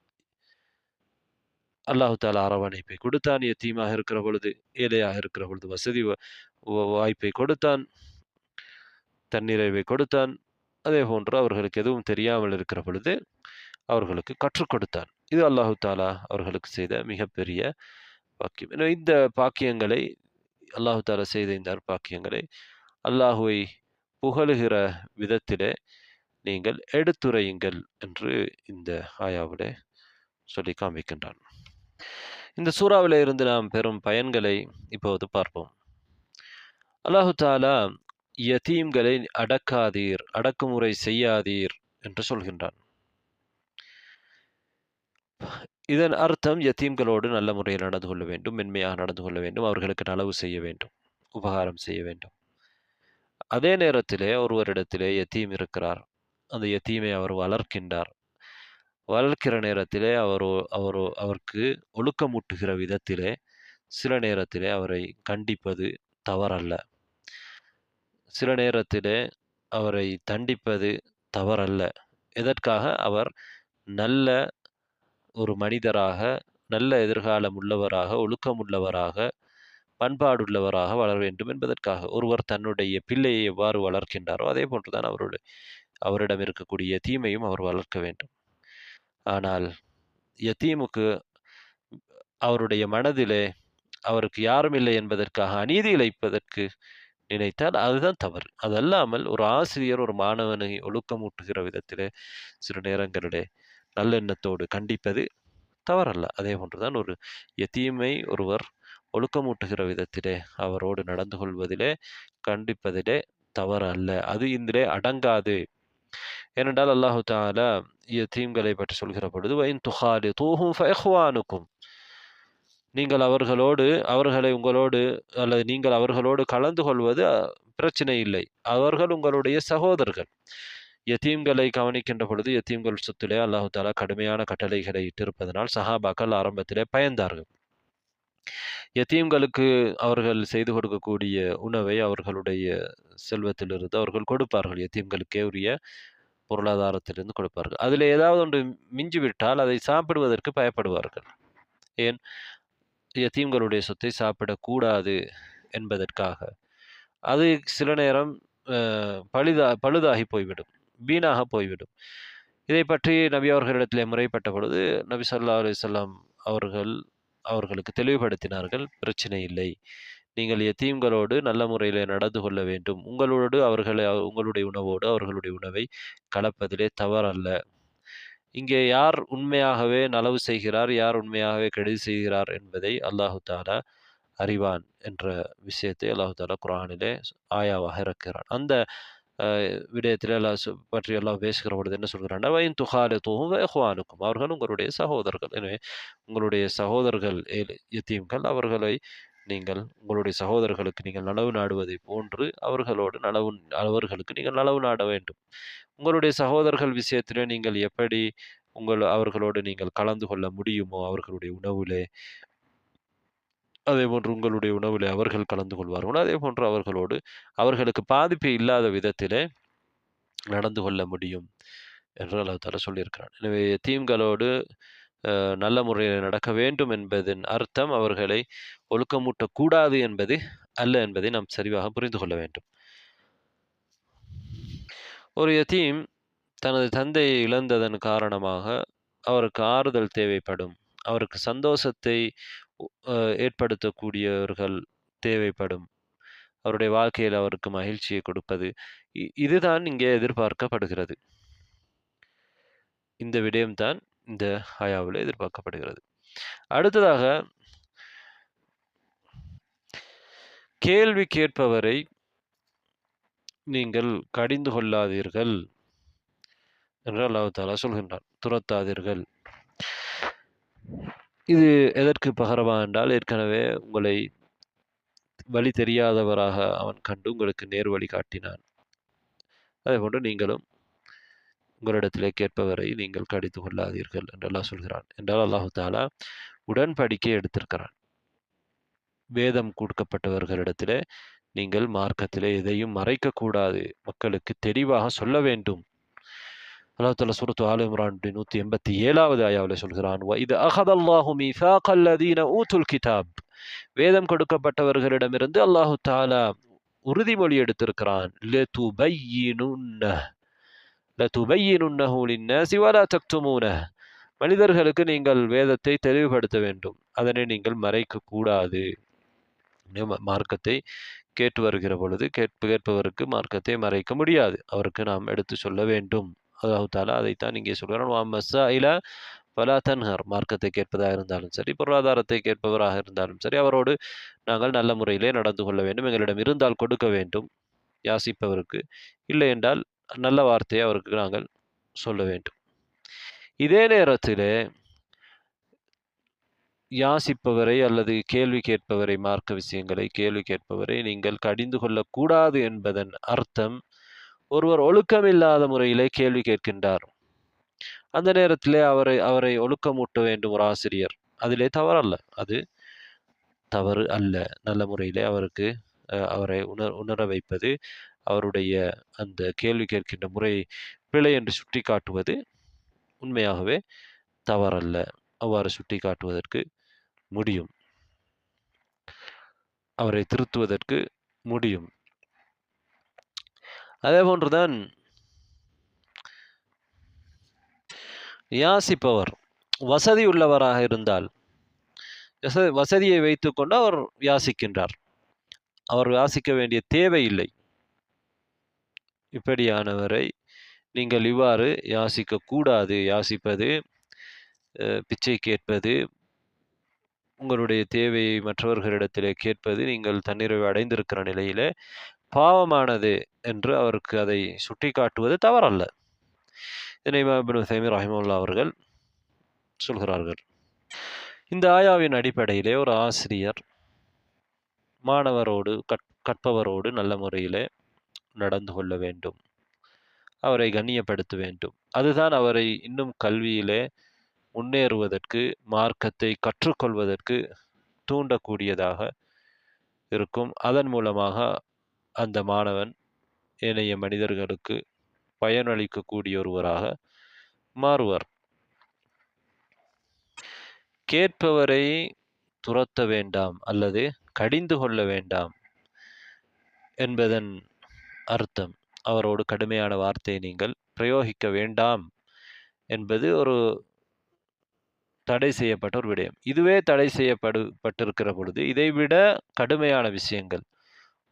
அல்லாஹு தஆலா அரவணைப்பை கொடுத்தான். யத்தீமாக இருக்கிற பொழுது, ஏழையாக இருக்கிற பொழுது வசதி வாய்ப்பை கொடுத்தான், தன்னிறைவை கொடுத்தான். அதே போன்று அவர்களுக்கு எதுவும் தெரியாமல் இருக்கிற பொழுது அவர்களுக்கு கற்றுக் கொடுத்தான். இது அல்லாஹு தஆலா அவர்களுக்கு செய்த மிகப்பெரிய பாக்கியம். எனவே இந்த பாக்கியங்களை, அல்லாஹு தஆலா செய்த இந்த அருட்பாக்கியங்களை அல்லாஹுவை புகழுகிற விதத்திலே நீங்கள் எடுத்துரையுங்கள் என்று இந்த ஆயாவிலே சொல்லி காண்பிக்கின்றான். இந்த சூறாவிலே இருந்து நாம் பெறும் பயன்களை இப்போது பார்ப்போம். அல்லாஹு தஆலா யதீம்களை அடக்காதீர், அடக்குமுறை செய்யாதீர் என்று சொல்கின்றான். இதன் அர்த்தம் யத்தீம்களோடு நல்ல முறையில் நடந்து கொள்ள வேண்டும், மென்மையாக நடந்து கொள்ள வேண்டும், அவர்களுக்கு நலவு செய்ய வேண்டும், உபகாரம் செய்ய வேண்டும். அதே நேரத்திலே ஒருவரிடத்திலே யத்தீம் இருக்கிறார், அந்த யத்தீமை அவர் வளர்க்கின்றார். வளர்க்கிற நேரத்திலே அவருக்கு ஒழுக்கமூட்டுகிற விதத்திலே சில நேரத்திலே அவரை கண்டிப்பது தவறல்ல. சில நேரத்திலே அவரை தண்டிப்பது தவறல்ல. எதற்காக? அவர் நல்ல ஒரு மனிதராக, நல்ல எதிர்காலம் உள்ளவராக, ஒழுக்கமுள்ளவராக, பண்பாடுள்ளவராக வளர வேண்டும் என்பதற்காக. ஒருவர் தன்னுடைய பிள்ளையை எவ்வாறு வளர்க்கின்றாரோ அதே போன்றுதான் அவரிடம் இருக்கக்கூடிய யதீமையும் அவர் வளர்க்க வேண்டும். ஆனால் யதீமுக்கு அவருடைய மனதிலே அவருக்கு யாரும் இல்லை என்பதற்காக அநீதி இழைப்பதற்கு நினைத்தால் அதுதான் தவறு. அதல்லாமல் ஒரு ஆசிரியர் ஒரு மாணவனை ஒழுக்கமூட்டுகிற விதத்திலே சில நேரங்களிலே நல்லெண்ணத்தோடு கண்டிப்பது தவறல்ல. அதே போன்றுதான் ஒரு யதீமை ஒருவர் ஒழுக்கமூட்டுகிற விதத்திலே அவரோடு நடந்து கொள்வதிலே, கண்டிப்பதிலே தவறு அல்ல. அது இதிலே அடங்காது. ஏனென்றால் அல்லாஹு தஆலா யதீம்களை பற்றி சொல்கிற பொழுது, வஇன் துகாலிதூஹும் ஃபஇஹ்வானுக்கும், நீங்கள் அவர்களை உங்களோடு அல்லது நீங்கள் அவர்களோடு கலந்து கொள்வது பிரச்சனை இல்லை, அவர்கள் உங்களுடைய சகோதரர்கள். யதீம்களை கவனிக்கின்ற பொழுது யதீம்கள் சொத்திலே அல்லாஹு தஆலா கடுமையான கட்டளைகளை இட்டிருப்பதனால் சஹாபாக்கள் ஆரம்பத்திலே பயந்தார்கள். யதீம்களுக்கு அவர்கள் செய்து கொடுக்கக்கூடிய உணவை அவர்களுடைய செல்வத்திலிருந்து அவர்கள் கொடுப்பார்கள். யதீம்களுக்கே உரிய பொருளாதாரத்திலிருந்து கொடுப்பார்கள். அதில் ஏதாவது ஒன்று மிஞ்சிவிட்டால் அதை சாப்பிடுவதற்கு பயப்படுவார்கள். ஏன்? யதீம்களுடைய சொத்தை சாப்பிடக்கூடாது என்பதற்காக. அது சில நேரம் பழுதாகி போய்விடும், வீணாக போய்விடும். இதை பற்றி நபி அவர்களிடத்திலே முறைப்பட்ட பொழுது நபி ஸல்லல்லாஹு அலைஹி வஸல்லம் அவர்களுக்கு தெளிவுபடுத்தினார்கள். பிரச்சனை இல்லை, நீங்கள் யதீம்களோடு நல்ல முறையில் நடந்து கொள்ள வேண்டும். உங்களுடைய உணவோடு அவர்களுடைய உணவை கலப்பதிலே தவறல்ல. இங்கே யார் உண்மையாகவே நலவு செய்கிறார், யார் உண்மையாகவே கெடுதி செய்கிறார் என்பதை அல்லாஹு தஆலா அறிவான் என்ற விஷயத்தை அல்லாஹு தஆலா குர்ஆனிலே ஆயாவாக இறக்கிறான். அந்த விடயத்திலே பற்றி அல்லாஹ் பேசுகிற பொழுது என்ன சொல்கிறான்னா, வஇன் துகாலிதூஹும் ஃபஇஹ்வானுக்கும், அவர்கள் உங்களுடைய சகோதரர்கள். எனவே உங்களுடைய சகோதரர்கள் யதீம்கள், உங்களுடைய சகோதரர்களுக்கு நீங்கள் நலவு நாடுவதை போன்று அவர்களுக்கு நீங்கள் நலவு நாட வேண்டும். உங்களுடைய சகோதரர்கள் விஷயத்திலே நீங்கள் எப்படி அவர்களோடு நீங்கள் கலந்து கொள்ள முடியுமோ, அவர்களுடைய உணவிலே, அதேபோன்று உங்களுடைய உணவிலே அவர்கள் கலந்து கொள்வார்களோ அதேபோன்று அவர்களுக்கு பாதிப்பு இல்லாத விதத்திலே நடந்து கொள்ள முடியும் என்று அல்லாஹ் தஆலா சொல்லியிருக்கிறான். எனவே எத்தீம்களோடு நல்ல முறையில் நடக்க வேண்டும் என்பதன் அர்த்தம் அவர்களை ஒழுக்கமூட்டக்கூடாது என்பது அல்ல என்பதை நாம் சரிவாக புரிந்து கொள்ள வேண்டும். ஒரு யதீம் தனது தந்தையை இழந்ததன் காரணமாக அவருக்கு ஆறுதல் தேவைப்படும். அவருக்கு சந்தோஷத்தை ஏற்படுத்தக்கூடியவர்கள் தேவைப்படும். அவருடைய வாழ்க்கையில் அவருக்கு மகிழ்ச்சியை கொடுப்பது. இதுதான் இங்கே எதிர்பார்க்கப்படுகிறது. இந்த விடயம்தான் இந்த ஆயாவில் எதிர்பார்க்கப்படுகிறது. அடுத்ததாக கேள்வி கேட்பவரை நீங்கள் கடிந்து கொள்ளாதீர்கள் என்று அல்லாஹ் தஆலா சொல்கின்றான். துரத்தாதீர்கள். இது எதற்கு பகரமா என்றால், ஏற்கனவே உங்களை வழி தெரியாதவராக அவன் கண்டு உங்களுக்கு நேர் வழி காட்டினான். அதேபோன்று நீங்களும் உங்களிடத்திலே கேட்பவரை நீங்கள் கடிந்து கொள்ளாதீர்கள் என்று அல்லாஹ் சொல்கிறான். என்றால் அல்லாஹ் தஆலா உடன்படிக்கை எடுத்திருக்கிறான். வேதம் கொடுக்கப்பட்டவர்களிடத்திலே நீங்கள் மார்க்கத்திலே எதையும் மறைக்கக்கூடாது, மக்களுக்கு தெளிவாக சொல்ல வேண்டும். அல்லாஹ் தஆலா சூரத்து ஆல இம்ரான் 187வது ஆயாவிலே சொல்கிறான், வஇத் அகதல்லாஹு மீசாகல் லதீன ஊதுல் கிதாப். வேதம் கொடுக்கப்பட்டவர்களிடமிருந்து அல்லாஹ் தஆலா உறுதிமொழி எடுத்திருக்கிறான். லதுபையினுன்னஹு லின்னாஸி வலா தக்துமூனஹ். மனிதர்களுக்கு நீங்கள் வேதத்தை தெளிவுபடுத்த வேண்டும், அதனை நீங்கள் மறைக்க கூடாது. மார்க்கத்தை கேட்டு வருகிற பொழுது கேட்பவருக்கு மார்க்கத்தை மறைக்க முடியாது, அவருக்கு நாம் எடுத்து சொல்ல வேண்டும். அல்லாஹ் தஆலா அதைத்தான் இங்கே சொல்கிறான், வமஸ்ஸாயில ஃபலா தன்ஹர். மார்க்கத்தை கேட்பதாக இருந்தாலும் சரி, பொருளாதாரத்தை கேட்பவராக இருந்தாலும் சரி, அவரோடு நாங்கள் நல்ல முறையிலே நடந்து கொள்ள வேண்டும். எங்களிடம் இருந்தால் கொடுக்க வேண்டும் யாசிப்பவருக்கு, இல்லை என்றால் நல்ல வார்த்தையை அவருக்கு நாங்கள் சொல்ல வேண்டும். இதே நேரத்திலே யாசிப்பவரை அல்லது கேள்வி கேட்பவரை, மார்க்க விஷயங்களை கேள்வி கேட்பவரை நீங்கள் கடிந்து கொள்ளக்கூடாது என்பதன் அர்த்தம், ஒருவர் ஒழுக்கமில்லாத முறையிலே கேள்வி கேட்கின்றார், அந்த நேரத்திலே அவரை ஒழுக்கமூட்ட வேண்டும் ஒரு ஆசிரியர். அதிலே தவறல்ல, அது தவறு அல்ல. நல்ல முறையிலே அவரை உணர வைப்பது, அவருடைய அந்த கேள்வி கேட்கின்ற முறை பிழை என்று சுட்டி காட்டுவது உண்மையாகவே தவறல்ல. அவ்வாறு சுட்டி காட்டுவதற்கு முடியும், அவரை திருத்துவதற்கு முடியும். அதே போன்றுதான் யாசிப்பவர் வசதி உள்ளவராக இருந்தால், வசதியை வைத்துக்கொண்டு அவர் யாசிக்கின்றார், அவர் யாசிக்க வேண்டிய தேவை இல்லை. இப்படியானவரை நீங்கள் இவ்வாறு யாசிக்க கூடாது. யாசிப்பது, பிச்சை கேட்பது, உங்களுடைய தேவையை மற்றவர்களிடத்திலே கேட்பது, நீங்கள் தன்னிறைவு அடைந்திருக்கிற நிலையிலே பாவமானது என்று அவருக்கு அதை சுட்டி காட்டுவது தவறல்ல. இதனை இமாம் இப்னு உஸைமீன் ரஹிமஹுல்லாஹ் அவர்கள் சொல்கிறார்கள். இந்த ஆயாவின் அடிப்படையிலே ஒரு ஆசிரியர் மாணவரோடு கற்பவரோடு நல்ல முறையிலே நடந்து கொள்ள வேண்டும், அவரை கண்ணியப்படுத்த வேண்டும். அதுதான் அவரை இன்னும் கல்வியிலே முன்னேறுவதற்கு, மார்க்கத்தை கற்றுக்கொள்வதற்கு தூண்டக்கூடியதாக இருக்கும். அதன் மூலமாக அந்த மாணவன் ஏனைய மனிதர்களுக்கு பயனளிக்கக்கூடிய ஒருவராக மாறுவார். கேட்பவரை துரத்த வேண்டாம் அல்லது கடிந்து கொள்ள வேண்டாம் என்பதன் அர்த்தம், அவரோடு கடுமையான வார்த்தையை நீங்கள் பிரயோகிக்க வேண்டாம் என்பது ஒரு தடை செய்யப்பட்ட ஒரு விடயம். இதுவே தடை செய்யப்பட்டிருக்கிற பொழுது இதைவிட கடுமையான விஷயங்கள்,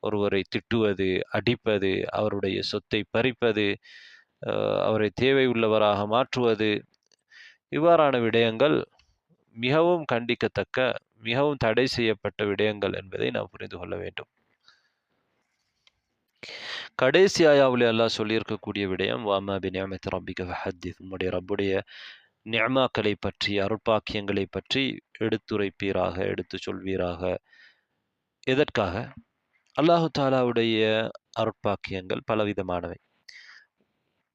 ஒருவரை திட்டுவது, அடிப்பது, அவருடைய சொத்தை பறிப்பது, அவரை தேவை உள்ளவராக மாற்றுவது, இவ்வாறான விடயங்கள் மிகவும் கண்டிக்கத்தக்க, மிகவும் தடை செய்யப்பட்ட விடயங்கள் என்பதை நாம் புரிந்து கொள்ள வேண்டும். கடைசி ஆயாவிலே அல்லாஹ் சொல்லியிருக்கக்கூடிய விடயம், வஅம்மா பிநிஅமத்தி ரப்பிக ஃபஹத்திஸ். உம்முடைய ரப்புடைய நிஅமாக்களை பற்றி, அருட்பாக்கியங்களை பற்றி எடுத்துரைப்பீராக, எடுத்து சொல்வீராக. எதற்காக? அல்லாஹு தாலாவுடைய அருட்பாக்கியங்கள் பலவிதமானவை.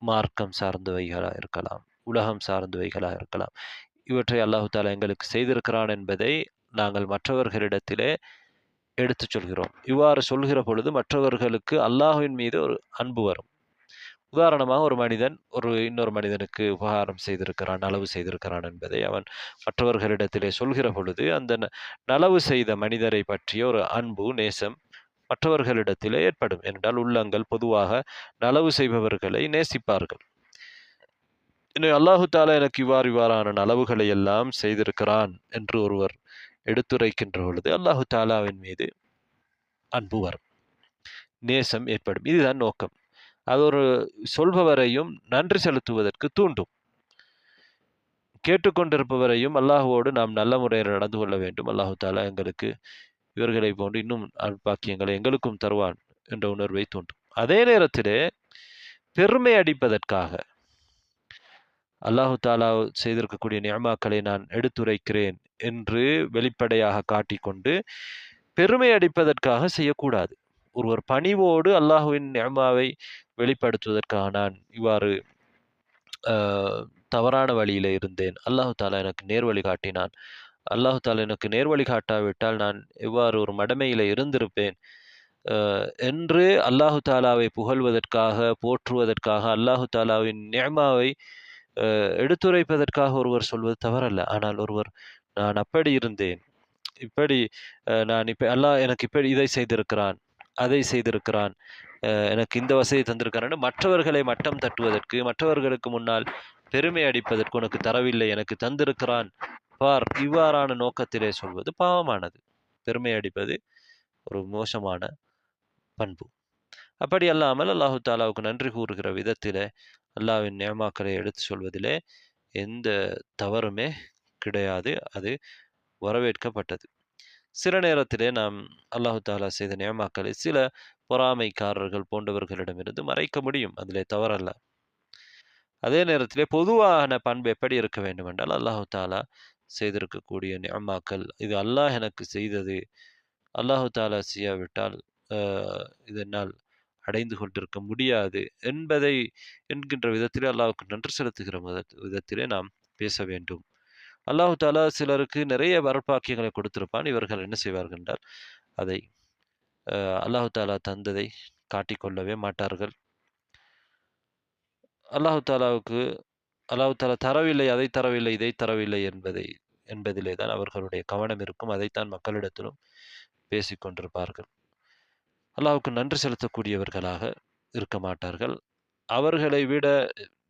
மார்க்கம் சார்ந்தவைகளாக இருக்கலாம், உலகம் சார்ந்தவைகளாக இருக்கலாம். இவற்றை அல்லாஹு தாலா எங்களுக்கு செய்திருக்கிறான் என்பதை நாங்கள் மற்றவர்களிடத்திலே எடுத்துச் சொல்கிறோம். இவ்வாறு சொல்கிற பொழுது மற்றவர்களுக்கு அல்லாஹ்வின் மீது ஒரு அன்பு வரும். உதாரணமாக ஒரு மனிதன் இன்னொரு மனிதனுக்கு உபகாரம் செய்திருக்கிறான், நலவு செய்திருக்கிறான் என்பதை அவன் மற்றவர்களிடத்திலே சொல்கிற பொழுது அந்த நலவு செய்த மனிதரை பற்றிய ஒரு அன்பு, நேசம் மற்றவர்களிடத்திலே ஏற்படும். என்றால் உள்ளங்கள் பொதுவாக நலவு செய்பவர்களை நேசிப்பார்கள். இன்னும் அல்லாஹு தாலா எனக்கு இவ்வாறான நலவுகளை எல்லாம் செய்திருக்கிறான் என்று ஒருவர் எடுத்துரைக்கின்ற பொழுது அல்லாஹு தாலாவின் மீது அன்பு வரும், நேசம் ஏற்படும். இதுதான் நோக்கம். அது ஒரு சொல்பவரையும் நன்றி செலுத்துவதற்கு தூண்டும். கேட்டுக்கொண்டிருப்பவரையும் அல்லாஹுவோடு நாம் நல்ல முறையில் நடந்து கொள்ள வேண்டும். அல்லாஹு தாலா எங்களுக்கு இவர்களை போன்று இன்னும் அல்பாக்கியங்களை எங்களுக்கும் தருவான் என்ற உணர்வை தூண்டும். அதே நேரத்திலே பெருமை அடிப்பதற்காக அல்லாஹு தாலா செய்திருக்கக்கூடிய நியமாக்களை நான் எடுத்துரைக்கிறேன் என்று வெளிப்படையாக காட்டிக்கொண்டு பெருமை அடிப்பதற்காக செய்யக்கூடாது. ஒருவர் பணிவோடு அல்லாஹுவின் நியமாவை வெளிப்படுத்துவதற்காக நான் இவ்வாறு தவறான வழியில இருந்தேன், அல்லாஹு தாலா எனக்கு நேர்வழி காட்டினான், அல்லாஹு தாலா எனக்கு நேர்வழி காட்டாவிட்டால் நான் எவ்வாறு ஒரு மடமையில இருந்திருப்பேன் என்று அல்லாஹு தாலாவை புகழ்வதற்காக, போற்றுவதற்காக, அல்லாஹு தாலாவின் நியமாவை எடுத்துரைப்பதற்காக ஒருவர் சொல்வது தவறல்ல. ஆனால் ஒருவர் நான் அப்படி இருந்தேன், இப்படி நான் இப்ப அல்லாஹ் எனக்கு இப்படி இதை செய்திருக்கிறான், அதை செய்திருக்கிறான், எனக்கு இந்த வசதி தந்திருக்கிறான் மற்றவர்களை மட்டம் தட்டுவதற்கு, மற்றவர்களுக்கு முன்னால் பெருமை அடிப்பதற்கு, உனக்கு தரவில்லை எனக்கு தந்திருக்கிறான் பார், இவ்வாறான நோக்கத்திலே சொல்வது பாவமானது. பெருமை அடிப்பது ஒரு மோசமான பண்பு. அப்படி அல்லாமல் அல்லாஹு தாலாவுக்கு நன்றி கூறுகிற விதத்திலே அல்லாஹ்வின் நியமாக்களை எடுத்து சொல்வதிலே எந்த தவறுமே கிடையாது. அது வரவேற்கப்பட்டது. சில நேரத்திலே நாம் அல்லாஹு தாலா செய்த நியமாக்களை சில பொறாமைக்காரர்கள் போன்றவர்களிடமிருந்து மறைக்க முடியும், அதிலே தவறல்ல. அதே நேரத்திலே பொதுவான பண்பு எப்படி இருக்க வேண்டும் என்றால், அல்லாஹு தாலா செய்திருக்கக்கூடிய நியமாக்கள் இது அல்லாஹ் எனக்கு செய்தது, அல்லாஹு தாலா செய்யாவிட்டால் இதனால் அடைந்து கொண்டிருக்க முடியாது என்கின்ற விதத்திலே அல்லாஹுக்கு நன்றி செலுத்துகிற விதத்திலே நாம் பேச வேண்டும். அல்லாஹு தாலா சிலருக்கு நிறைய வரப்பாக்கியங்களை கொடுத்திருப்பான். இவர்கள் என்ன செய்வார்கள் என்றால் அதை அல்லாஹு தாலா தந்ததை காட்டிக்கொள்ளவே மாட்டார்கள். அல்லாஹு தாலா தரவில்லை, அதை தரவில்லை, இதை தரவில்லை என்பதிலே தான் அவர்களுடைய கவனம் இருக்கும். அதைத்தான் மக்களிடத்திலும் பேசிக்கொண்டிருப்பார்கள். அல்லாஹுக்கு நன்றி செலுத்தக்கூடியவர்களாக இருக்க மாட்டார்கள். அவர்களை விட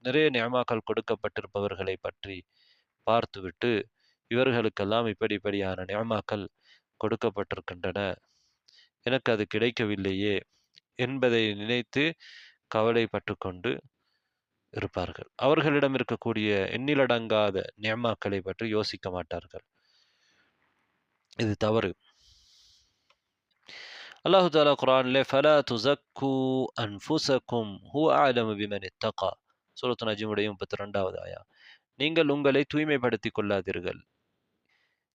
நிறைய நியமாக்கள் கொடுக்கப்பட்டிருப்பவர்களை பற்றி பார்த்துவிட்டு இவர்களுக்கெல்லாம் இப்படியான நியமாக்கள் கொடுக்கப்பட்டிருக்கின்றன, எனக்கு அது கிடைக்கவில்லையே என்பதை நினைத்து கவலைப்பட்டு கொண்டு இருப்பார்கள். அவர்களிடம் இருக்கக்கூடிய எண்ணிலடங்காத நியமாக்களை பற்றி யோசிக்க மாட்டார்கள். இது தவறு. அல்லாஹு தாலா குர்ஆனிலே ஃபலா துஸக்கு அன்ஃபுஸக்கும் ஹுவ அஅலமு பிமன் இத்தகா, சூரத்து நஜ்முடைய 32வது ஆயா. நீங்கள் உங்களை தூய்மைப்படுத்திக் கொள்ளாதீர்கள்,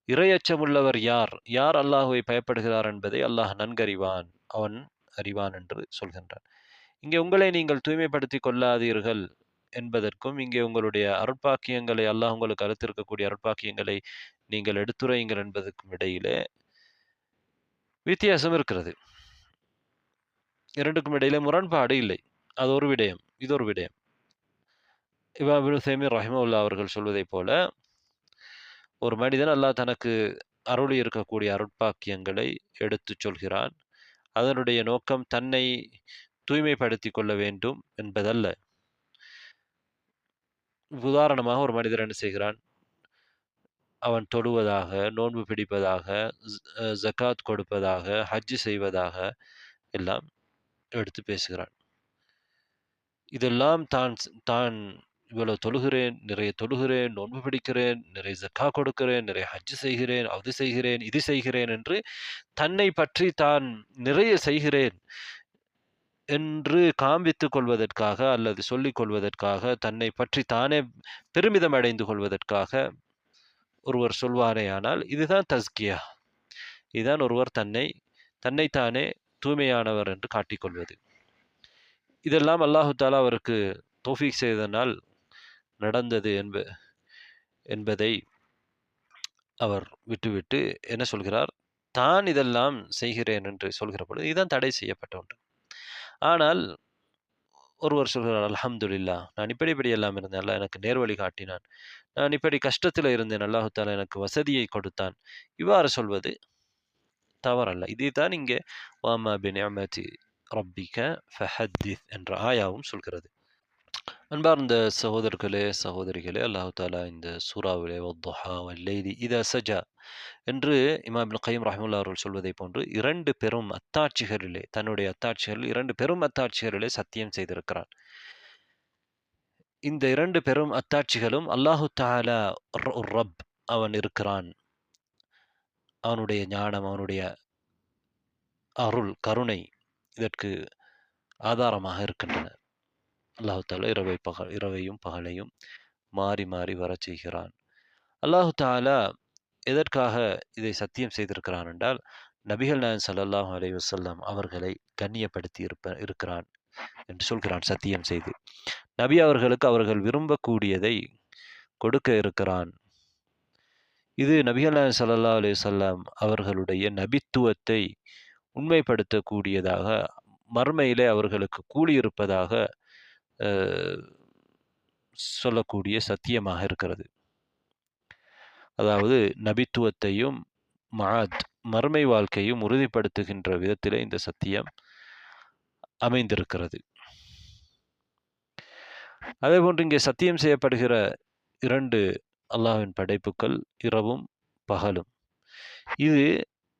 இறையச்சமுள்ளவர் யார், யார் அல்லாஹுவை பயப்படுகிறார் என்பதை அல்லாஹ் நன்கறிவான், அவன் அறிவான் என்று சொல்கின்றான். இங்கே உங்களை நீங்கள் தூய்மைப்படுத்திக் கொள்ளாதீர்கள் என்பதற்கும், இங்கே உங்களுடைய அருட்பாக்கியங்களை அல்லாஹ் உங்களுக்கு அளித்திருக்கக்கூடிய அருட்பாக்கியங்களை நீங்கள் எடுத்துரையுங்கள் என்பதற்கும் இடையிலே வித்தியாசம் இருக்கிறது. இரண்டுக்கும் இடையிலே முரண்பாடு இல்லை. அது ஒரு விடயம், இது ஒரு விடயம். இமாம் இப்னு தைமிய்யா ரஹிமஹுல்லாஹ் அவர்கள் சொல்வதைப் போல, ஒரு மனிதன் அல்லாஹ் தனக்கு அருளி இருக்கக்கூடிய அருட்பாக்கியங்களை எடுத்துச் சொல்கிறான். அதனுடைய நோக்கம் தன்னை தூய்மைப்படுத்திக் கொள்ள வேண்டும் என்பதல்ல. உதாரணமாக ஒரு மனிதர் என்ன செய்கிறான், அவன் தொழுவதாக, நோன்பு பிடிப்பதாக, ஜகாத் கொடுப்பதாக, ஹஜ் செய்வதாக எல்லாம் எடுத்து பேசுகிறான். இதெல்லாம் தான் இவ்வளவு தொழுகிறேன், நிறைய தொழுகிறேன், நோன்பு பிடிக்கிறேன், நிறைய ஜக்கா கொடுக்கிறேன், நிறைய ஹஜ் செய்கிறேன், அது செய்கிறேன், இது செய்கிறேன் என்று தன்னை பற்றி தான் நிறைய செய்கிறேன் என்று காண்பித்துக் கொள்வதற்காக அல்லது சொல்லிக் கொள்வதற்காக, தன்னை பற்றி தானே பெருமிதம் அடைந்து கொள்வதற்காக ஒருவர் சொல்வாரேயானால் இதுதான் தஸ்கியா. இதுதான் ஒருவர் தன்னைத்தானே தூய்மையானவர் என்று காட்டிக்கொள்வது. இதெல்லாம் அல்லாஹு தாலா அவருக்கு தௌஃபீக் செய்ததனால் நடந்தது என்பதை அவர் விட்டுவிட்டு என்ன சொல்கிறார்? தான் இதெல்லாம் செய்கிறேன் என்று சொல்கிற பொழுது, இதுதான் தடை செய்யப்பட்ட ஒன்று. ஆனால் ஒருவர் சொல்கிறார், அல்ஹம்துலில்லாஹ், நான் இப்படி இப்படி எல்லாம் இருந்தேன். அல்லாஹ் எனக்கு நேர்வழி காட்டினான். நான் இப்படி கஷ்டத்தில இருந்தேன். அல்லாஹ் தஆலா எனக்கு வசதியை கொடுத்தான். இவ்வாறு சொல்வது தவறல்ல. இதைத்தான் இங்கே வமா பிநிஅமதி ரப்பிக ஃபஹத்தித் என்ற ஆயாவும் சொல்கிறது. அன்பார்ந்த சகோதரர்களே, சகோதரிகளே, அல்லாஹ் தஆலா இந்த சூறாவிலே வத்துஹா வல்லைலி இதா சஜா என்று இமாம் இப்னு கய்யிம் ரஹ்மத்துல்லாஹி அவர்கள் சொல்வதைப் போன்று 2 பெரும் அத்தாட்சிகளிலே, தன்னுடைய அத்தாட்சிகளில் 2 பெரும் அத்தாட்சிகளிலே சத்தியம் செய்திருக்கிறான். இந்த 2 பெரும் அத்தாட்சிகளும் அல்லாஹு தஆலா ரப், அவன் இருக்கிறான். அவனுடைய ஞானம், அவனுடைய அருள், கருணை இதற்கு ஆதாரமாக இருக்கின்றன. அல்லாஹு தஆலா இரவையும் பகலையும் மாறி மாறி வரச் செய்கிறான். அல்லாஹு தஆலா எதற்காக இதை சத்தியம் செய்திருக்கிறான் என்றால், நபிகள் நாயகம் ஸல்லல்லாஹு அலைஹி வஸல்லம் அவர்களை கண்ணியப்படுத்தி இருக்கிறான் என்று சொல்கிறான் சத்தியம் செய்து. நபி அவர்களுக்கு அவர்கள் விரும்பக்கூடியதை கொடுக்க இருக்கிறான். இது நபிகள் நாயகம் ஸல்லல்லாஹு அலைஹி வஸல்லம் அவர்களுடைய நபித்துவத்தை உண்மைப்படுத்தக்கூடியதாக, மறுமையிலே அவர்களுக்கு கூலி இருப்பதாக சொல்லக்கூடிய சத்தியமாக இருக்கிறது. அதாவது நபித்துவத்தையும் மறுமை வாழ்க்கையும் உறுதிப்படுத்துகின்ற விதத்திலே இந்த சத்தியம் அமைந்திருக்கிறது. அதேபோன்று இங்கே சத்தியம் செய்யப்படுகிற 2 அல்லாஹ்வின் படைப்புகள் இரவும் பகலும்.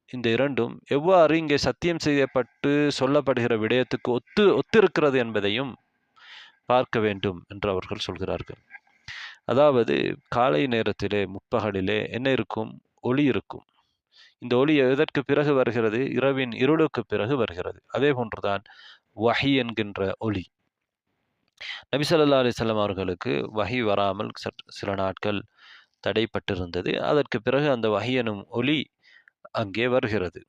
இந்த 2ம் எவ்வாறு இங்கே சத்தியம் செய்யப்பட்டு சொல்லப்படுகிற விடயத்துக்கு ஒத்திருக்கிறது என்பதையும் பார்க்க வேண்டும் என்று அவர்கள் சொல்கிறார்கள். அதாவது காலை நேரத்திலே, முற்பகலிலே என்ன இருக்கும்? ஒளி இருக்கும். இந்த ஒளி எதற்கு பிறகு வருகிறது? இரவின் இருளுக்கு பிறகு வருகிறது. அதே போன்றுதான் வஹி என்கின்ற ஒளி. நபி ஸல்லல்லாஹு அலைஹி வஸல்லம் அவர்களுக்கு வஹி வராமல் சில நாட்கள் தடைப்பட்டிருந்தது. அதற்கு பிறகு அந்த வஹி எனும் ஒளி அங்கே வருகிறது.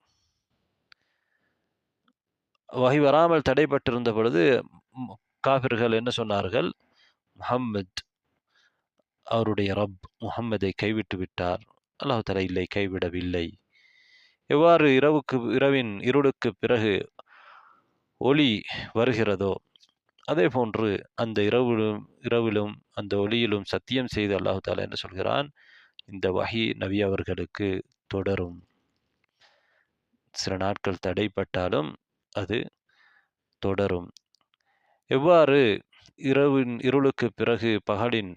வஹி வராமல் தடைப்பட்டிருந்த பொழுது காஃபிர்கள் என்ன சொன்னார்கள்? முஹம்மத், அவருடைய ரப் முஹம்மதை கைவிட்டு விட்டார். அல்லாஹ் தஆலா இல்லை, கைவிடவில்லை. எவ்வாறு இரவின் இருளுக்கு பிறகு ஒளி வருகிறதோ, அதே போன்று அந்த இரவிலும் அந்த ஒளியிலும் சத்தியம் செய்து அல்லாஹ் தஆலா என்ன சொல்கிறான்? இந்த வஹி நபி அவர்களுக்கு தொடரும். சில நாட்கள் தடைப்பட்டாலும் அது தொடரும். எவ்வாறு இரவின் இருளுக்கு பிறகு பகலின்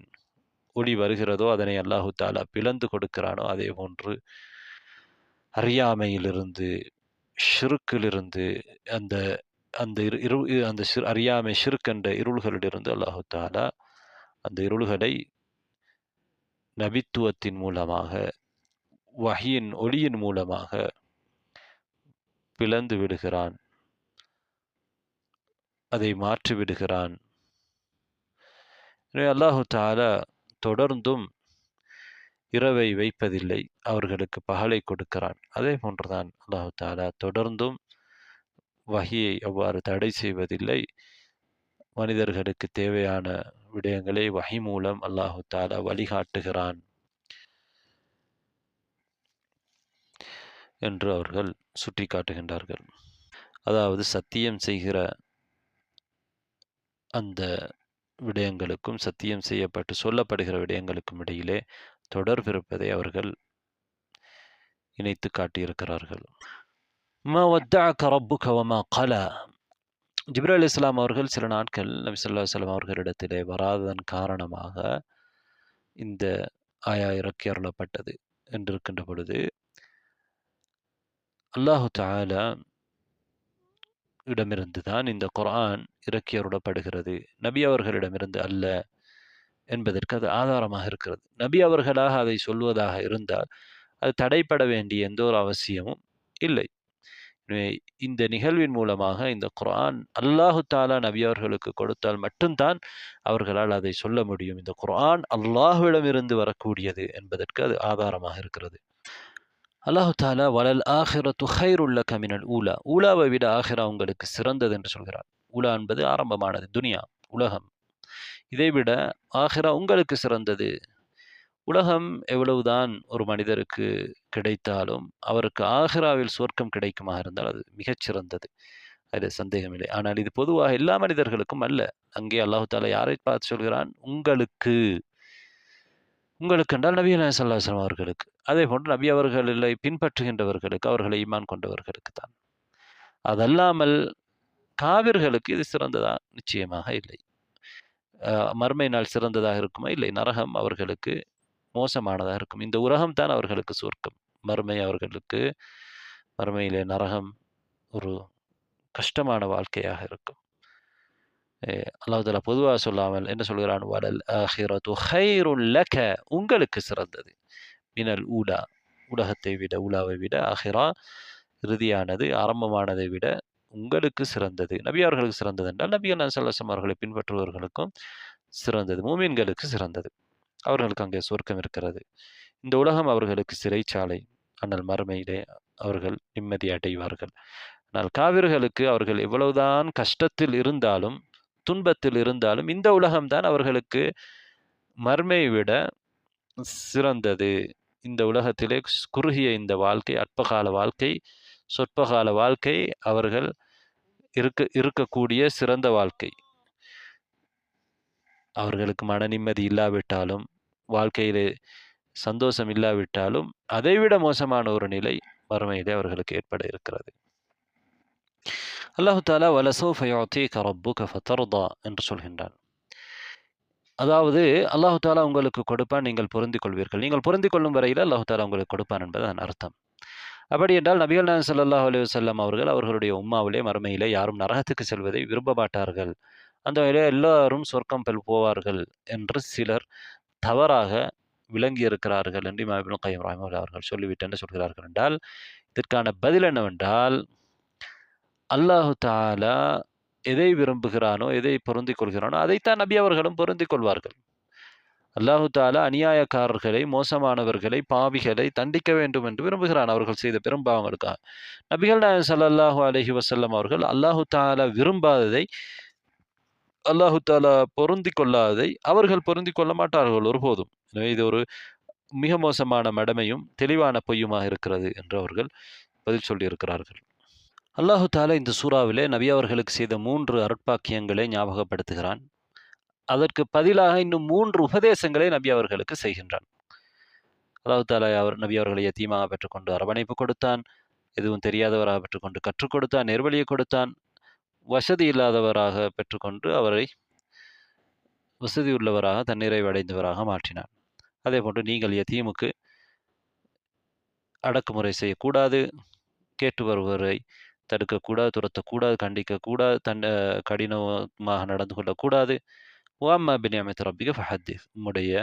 ஒளி வருகிறதோ, அதனை அல்லாஹு தஆலா பிளந்து கொடுக்கிறானோ, அதே போன்று அறியாமையிலிருந்து, ஷிர்க்கிலிருந்து, அந்த அந்த அறியாமை, ஷிர்க் என்ற இருள்களிலிருந்து அல்லாஹு தஆலா அந்த இருள்களை நபித்துவத்தின் மூலமாக, வஹியின் ஒளியின் மூலமாக பிளந்து விடுகிறான், அதை மாற்றி விடுகிறான். எனவே அல்லாஹு தஆலா தொடர்ந்தும் இரவை வைப்பதில்லை, அவர்களுக்கு பகலை கொடுக்கிறான். அதே போன்றுதான் அல்லாஹு தஆலா தொடர்ந்தும் வஹியை அவ்வாறு தடை செய்வதில்லை. மனிதர்களுக்கு தேவையான விடயங்களை வஹி மூலம் அல்லாஹு தஆலா வழிகாட்டுகிறான் என்று அவர்கள் சுட்டி காட்டுகின்றார்கள். அதாவது சத்தியம் செய்கிற அந்த விடயங்களுக்கும் சத்தியம் செய்யப்பட்டு சொல்லப்படுகிற விடயங்களுக்கும் இடையிலே தொடர்பு இருப்பதை அவர்கள் இணைத்து காட்டியிருக்கிறார்கள். மா வத்தஅக ரப்புக வமா கலா. ஜிப்ரீல் அலைஹிஸ்ஸலாம் அவர்கள் சில நாட்கள் நபி ஸல்லல்லாஹு அலைஹி வஸல்லம் அவர்களிடத்திலே வராததன் காரணமாக இந்த ஆயா இறக்கி அருளப்பட்டது என்றிருக்கின்ற பொழுது, அல்லாஹு தஆலா இடமிருந்து தான் இந்த குர்ஆன் இறக்கி அருளப்படுகிறது, நபி அவர்களிடமிருந்து அல்ல என்பதற்கு அது ஆதாரமாக இருக்கிறது. நபி அவர்களாக அதை சொல்வதாக இருந்தால் அது தடைப்பட வேண்டிய எந்த ஒரு அவசியமும் இல்லை. இந்த நிகழ்வின் மூலமாக இந்த குர்ஆன் அல்லாஹு தஆலா நபி அவர்களுக்கு கொடுத்தால் மட்டும்தான் அவர்களால் அதை சொல்ல முடியும். இந்த குர்ஆன் அல்லாஹ்விடமிருந்து வரக்கூடியது என்பதற்கு அது ஆதாரமாக இருக்கிறது. அல்லாஹு தஆலா வலல் ஆஹிரத்து கைருல் லக மினல் ஊலா, ஊலாவை விட ஆஹிரா உங்களுக்கு சிறந்தது என்று சொல்கிறார். ஊலா என்பது ஆரம்பமானது, துனியா, உலகம். இதைவிட ஆஹிரா உங்களுக்கு சிறந்தது. உலகம் எவ்வளவுதான் ஒரு மனிதருக்கு கிடைத்தாலும் அவருக்கு ஆகிராவில் சுவர்க்கம் கிடைக்குமா இருந்தால் அது மிகச்சிறந்தது. அதில் சந்தேகமில்லை. ஆனால் இது பொதுவாக எல்லா மனிதர்களுக்கும் அல்ல. அங்கே அல்லாஹு தாலா யாரை பார்த்து சொல்கிறான்? உங்களுக்கு. உங்களுக்கு என்றால் நபி நாயகம் ஸல்லல்லாஹு அலைஹி வஸல்லம் அவர்களுக்கு. அதேபோன்று நபி அவர்களை பின்பற்றுகின்றவர்களுக்கு, அவர்களை ஈமான் கொண்டவர்களுக்கு தான். அதல்லாமல் காவிர்களுக்கு இது சிறந்ததா? நிச்சயமாக இல்லை. மறுமை நாள் சிறந்ததாக இருக்குமா? இல்லை. நரகம் அவர்களுக்கு மோசமானதாக இருக்கும். இந்த உலகம் தான் அவர்களுக்கு சொர்க்கம். மறுமையிலே நரகம் ஒரு கஷ்டமான வாழ்க்கையாக இருக்கும். அல்லாஹ் தஆலா பொதுவாக சொல்லாமல் என்ன சொல்கிறான்? வலல் ஆஹிரத்து கைருல் லக, உங்களுக்கு சிறந்தது. மினல் ஊலா, உலகத்தை விட, ஊலாவை விட, ஆஹிரா இறுதியானது, ஆரம்பமானதை விட உங்களுக்கு சிறந்தது. நபி அவர்களுக்கு சிறந்தது என்றால் நபிகள் நாயகம் ஸல்லல்லாஹு அலைஹி வஸல்லம் அவர்களை பின்பற்றுபவர்களுக்கும் சிறந்தது. மூமின்களுக்கு சிறந்தது. அவர்களுக்கு அங்கே சொர்க்கம் இருக்கிறது. இந்த உலகம் அவர்களுக்கு சிறைச்சாலை. ஆனால் மறுமையிலே அவர்கள் நிம்மதி அடைவார்கள். ஆனால் காவிர்களுக்கு அவர்கள் எவ்வளவுதான் கஷ்டத்தில் இருந்தாலும், துன்பத்தில் இருந்தாலும், இந்த உலகம்தான் அவர்களுக்கு மறுமையை விட சிறந்தது. இந்த உலகத்திலே குறுகிய இந்த வாழ்க்கை, அற்பகால வாழ்க்கை, சொற்பகால வாழ்க்கை அவர்கள் இருக்கக்கூடிய சிறந்த வாழ்க்கை. அவர்களுக்கு மன நிம்மதி இல்லாவிட்டாலும், வாழ்க்கையிலே சந்தோஷம் இல்லாவிட்டாலும், அதைவிட மோசமான ஒரு நிலை மறுமையிலே அவர்களுக்கு ஏற்பட இருக்கிறது. அல்லாஹு தஆலா வலசௌஃப யுஅதீக ரப்புக ஃபதர்தா என்று சொல்கின்றான். அதாவது அல்லாஹு தஆலா உங்களுக்கு கொடுப்பான், நீங்கள் பொருந்திக் கொள்வீர்கள். நீங்கள் பொருந்திக் கொள்ளும் வரையில் அல்லாஹு தஆலா உங்களுக்கு கொடுப்பான் என்பது அதன் அர்த்தம். அப்படி என்றால் நபிகள் நாயகம் ஸல்லல்லாஹு அலைஹி வஸல்லம் அவர்கள் அவர்களுடைய உம்மாவிலே மறுமையிலே யாரும் நரகத்துக்கு செல்வதை விரும்ப மாட்டார்கள். அந்த வகையிலே எல்லாரும் சொர்க்கம் போவார்கள் என்று சிலர் தவறாக விளங்கி இருக்கிறார்கள் என்று இமாம் இப்னு கய்யிம் ரஹிமஹுல்லாஹ் அவர்கள் சொல்லிவிட்டு என்ன சொல்கிறார்கள் என்றால், இதற்கான பதில் என்னவென்றால், அல்லாஹு தஆலா எதை விரும்புகிறானோ, எதை பொருந்திக் கொள்கிறானோ அதைத்தான் நபி அவர்களும் பொருந்திக் கொள்வார்கள். அல்லாஹு தஆலா அநியாயக்காரர்களை, மோசமானவர்களை, பாவிகளை தண்டிக்க வேண்டும் என்று விரும்புகிறான் அவர்கள் செய்த பெரும்பாவங்களுக்காக. நபிகள் நாயகம் ஸல்லல்லாஹு அலைஹி வஸல்லம் அவர்கள் அல்லாஹு தஆலா விரும்பாததை, அல்லாஹு தஆலா பொருந்திக் கொள்ளாததை அவர்கள் பொருந்திக் கொள்ள மாட்டார்கள் ஒருபோதும். எனவே இது ஒரு மிக மோசமான மடமையும் தெளிவான பொய்யுமாக இருக்கிறது என்று அவர்கள் பதில் சொல்லியிருக்கிறார்கள். அல்லாஹு தஆலா இந்த சூறாவிலே நபி அவர்களுக்கு செய்த 3 அருட்பாக்கியங்களை ஞாபகப்படுத்துகிறான். அதற்கு பதிலாக இன்னும் 3 உபதேசங்களை நபி அவர்களுக்கு செய்கின்றான். அல்லாஹு தஆலா நபி அவர்களை யதீமாக பெற்றுக்கொண்டு அரவணைப்பு கொடுத்தான். எதுவும் தெரியாதவராக பெற்றுக்கொண்டு கற்றுக் கொடுத்தான், நேர்வழியை கொடுத்தான். வசதி இல்லாதவராக பெற்றுக்கொண்டு அவரை வசதி உள்ளவராக, தன்னிறைவு அடைந்தவராக மாற்றினான். அதேபோன்று நீங்கள் யதீமுக்கு அடக்குமுறை செய்யக்கூடாது, கேட்டு வருவரை தடுக்கக்கூடாது, துரத்தக்கூடாது, கண்டிக்கக்கூடாது, கடினமாக நடந்து கொள்ளக்கூடாது. வஅம்மா பிநிஅமத்தி ரப்பிக ஃபஹத்திஸ், உம்முடைய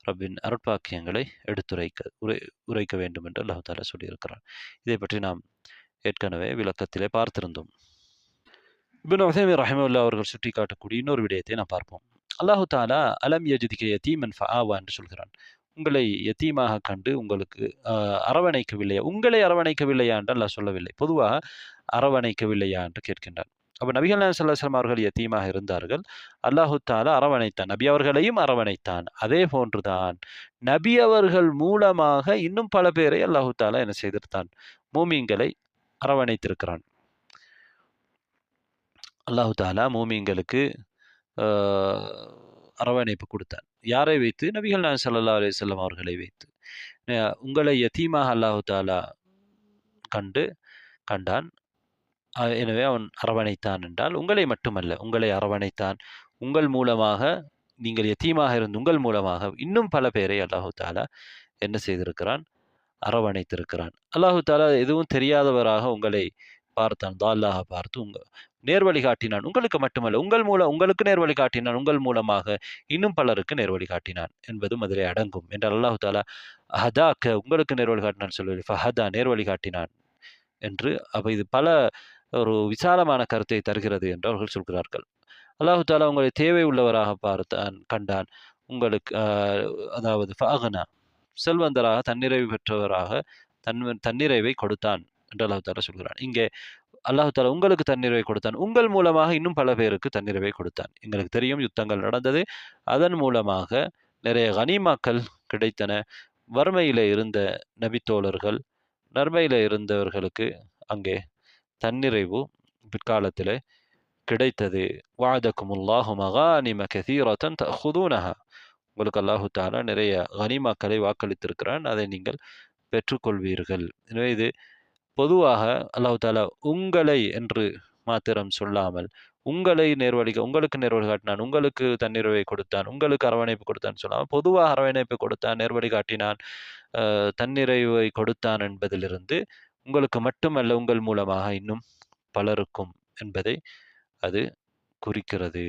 ரப்பின் அருட்பாக்கியங்களை உரைக்க வேண்டும் என்று அல்லாஹ் தஆலா சொல்லியிருக்கிறார். இதை பற்றி நாம் ஏற்கனவே விளக்கத்திலே பார்த்திருந்தோம். இப்னு உதைமீன் ரஹிமஹுல்லாஹ் அவர்கள் சுட்டிக்காட்டக்கூடிய இன்னொரு விடயத்தை நாம் பார்ப்போம். அல்லாஹு தஆலா அலம் யஜிதுக யதீமன் ஃபஆவா என்று சொல்கிறான். உங்களை யதீமாக கண்டு உங்களுக்கு அரவணைக்கவில்லையா? உங்களை அரவணைக்கவில்லையா என்று அல்லாஹ் சொல்லவில்லை. பொதுவாக அரவணைக்கவில்லையா என்று கேட்கின்றான். அப்ப நபிகள் நாயகம் ஸல்லல்லாஹு அலைஹி வஸல்லம் அவர்கள் யதீமாக இருந்தார்கள். அல்லாஹு தஆலா அரவணைத்தான். நபி அவர்களையும் அரவணைத்தான். அதே போன்றுதான் நபி அவர்கள் மூலமாக இன்னும் பல பேரை அல்லாஹு தஆலா என்ன செய்திருந்தான்? மூமின்களை அரவணைத்திருக்கிறான். அல்லாஹு தஆலா மூமின்களுக்கு அரவணைப்பு கொடுத்தான். யாரை வைத்து? நபிகள் நாயகம் ஸல்லல்லாஹு அலைஹி வஸல்லம் அவர்களை வைத்து. உங்களை யதீமாக அல்லாஹு தஆலா கண்டான். எனவே அவன் அரவணைத்தான் என்றால் உங்களை மட்டுமல்ல, உங்களை அரவணைத்தான். உங்கள் மூலமாக, நீங்கள் யதீமாக இருந்து உங்கள் மூலமாக இன்னும் பல பேரை அல்லாஹு தஆலா என்ன செய்திருக்கிறான்? அரவணைத்திருக்கிறான். அல்லாஹு தஆலா எதுவும் தெரியாதவராக உங்களை பார்த்தான், தால்லாக பார்த்து நேர்வழி காட்டினான். உங்களுக்கு மட்டுமல்ல, உங்களுக்கு நேர்வழி காட்டினான். உங்கள் மூலமாக இன்னும் பலருக்கு நேர்வழி காட்டினான் என்பதும் அதிலே அடங்கும் என்றால் அல்லாஹு தஆலா ஹதாக்க, உங்களுக்கு நேர்வழி காட்டினான் சொல்லி ஃபஹதா, நேர்வழி காட்டினான் என்று. அப்ப இது பல ஒரு விசாலமான கருத்தை தருகிறது என்று அவர்கள் சொல்கிறார்கள். அல்லாஹு தஆலா உங்களை தேவை உள்ளவராக கண்டான். உங்களுக்கு அதாவது ஃபஅக்னா, செல்வந்தராக, தன்னிறைவு பெற்றவராக தன்னிறைவை கொடுத்தான் என்று அல்லாஹு தஆலா சொல்கிறான். இங்கே அல்லாஹு தஆலா உங்களுக்கு தன்னிறைவை கொடுத்தான். உங்கள் மூலமாக இன்னும் பல பேருக்கு தன்னிறைவை கொடுத்தான். எங்களுக்கு தெரியும் யுத்தங்கள் நடந்தது. அதன் மூலமாக நிறைய கனிமாக்கள் கிடைத்தன. வறுமையில் இருந்த நபித்தோழர்கள், நன்மையில் இருந்தவர்களுக்கு அங்கே தன்னிறைவு பிற்காலத்தில் கிடைத்தது. வஅதகுமுல்லாஹு மகானிம கஸீரத்தன் தஅخذூனஹா, உங்களுக்கு அல்லாஹு தஆலா நிறைய கனிமாக்களை வாக்களித்திருக்கிறான், அதை நீங்கள் பெற்றுக்கொள்வீர்கள். எனவே இது பொதுவாக அல்லாஹு தஆலா உங்களை என்று மாத்திரம் சொல்லாமல், உங்களை உங்களுக்கு நேர்வழி காட்டினான், உங்களுக்கு தன்னிறைவை கொடுத்தான், உங்களுக்கு அரவணைப்பு கொடுத்தான் சொல்லாமல், பொதுவாக அரவணைப்பு கொடுத்தான், நேர்வழி காட்டினான், தன்னிறைவை கொடுத்தான் என்பதிலிருந்து உங்களுக்கு மட்டுமல்ல, உங்கள் மூலமாக இன்னும் பலருக்கும் என்பதை அது குறிக்கிறது.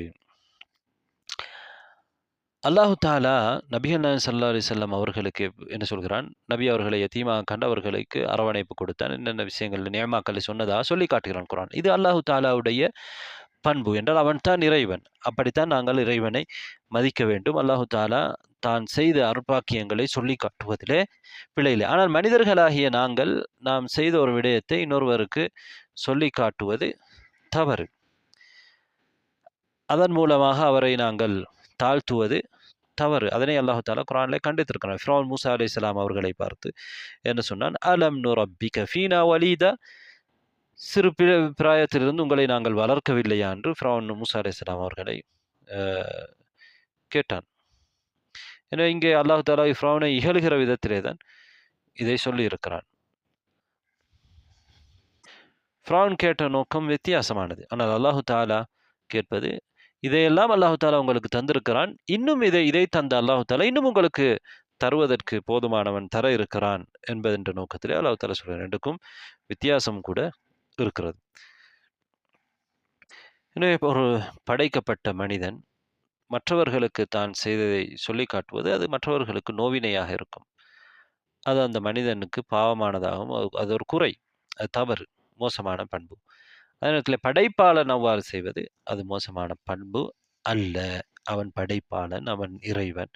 அல்லாஹு தாலா நபிகள் நாயகம் ஸல்லல்லாஹு அலைஹி வஸல்லம் அவர்களுக்கு என்ன சொல்கிறான்? நபி அவர்களை யதீமாக கண்டு அவர்களுக்கு அரவணைப்பு கொடுத்தான், என்னென்ன விஷயங்கள் நியமாக்களை சொன்னதாக சொல்லி காட்டுகிறான் குர்ஆன். இது அல்லாஹு தாலாவுடைய பண்பு என்றால் அவன் தான் இறைவன். அப்படித்தான் நாங்கள் இறைவனை மதிக்க வேண்டும். அல்லாஹு தாலா தான் செய்த அருட்பாக்கியங்களை சொல்லி காட்டுவதிலே பிழையில்லை. ஆனால் மனிதர்களாகிய நாம் செய்த ஒரு விடயத்தை இன்னொருவருக்கு சொல்லி காட்டுவது தவறு. அதன் மூலமாக அவரை நாங்கள் தாழ்த்துவது தவறு. அதனை அல்லாஹு தாலா குர்ஆனிலே கண்டித்திருக்கிறான். ஃபிரௌன் மூசா அலைஹிஸ்ஸலாம் அவர்களை பார்த்து என்ன சொன்னான்? அலம் நுரப்பிக ஃபீனா வலீதா, சிறு பிராயத்திலிருந்து உங்களை நாங்கள் வளர்க்கவில்லையா என்று ஃபிரௌன் மூசா அலைஹிஸ்ஸலாம் அவர்களை கேட்டான். எனவே இங்கே அல்லாஹு தாலா ஃபிரௌனை இகழுகிற விதத்திலே தான் இதை சொல்லி இருக்கிறான். ஃபிரௌன் கேட்ட நோக்கம் வித்தியாசமானது. ஆனால் அல்லாஹு தாலா கேட்பது, இதையெல்லாம் அல்லாஹு தாலா உங்களுக்கு தந்திருக்கிறான், இன்னும் இதை தந்த அல்லாஹு தாலா இன்னும் உங்களுக்கு தருவதற்கு போதுமானவன் தர இருக்கிறான் என்பதென்ற நோக்கத்திலே அல்லாஹு தாலா சொல்கிறான். ரெண்டுக்கும் வித்தியாசம் கூட இருக்கிறது. எனவே ஒரு படைக்கப்பட்ட மனிதன் மற்றவர்களுக்கு தான் செய்ததை சொல்லி காட்டுவது அது மற்றவர்களுக்கு நோவினையாக இருக்கும். அது அந்த மனிதனுக்கு பாவமானதாகவும், அது ஒரு குறை, அது தவறு, மோசமான பண்பு. அதே நேரத்தில் படைப்பாளன் அவ்வாறு செய்வது அது மோசமான பண்பு அல்ல. அவன் படைப்பாளன், அவன் இறைவன்,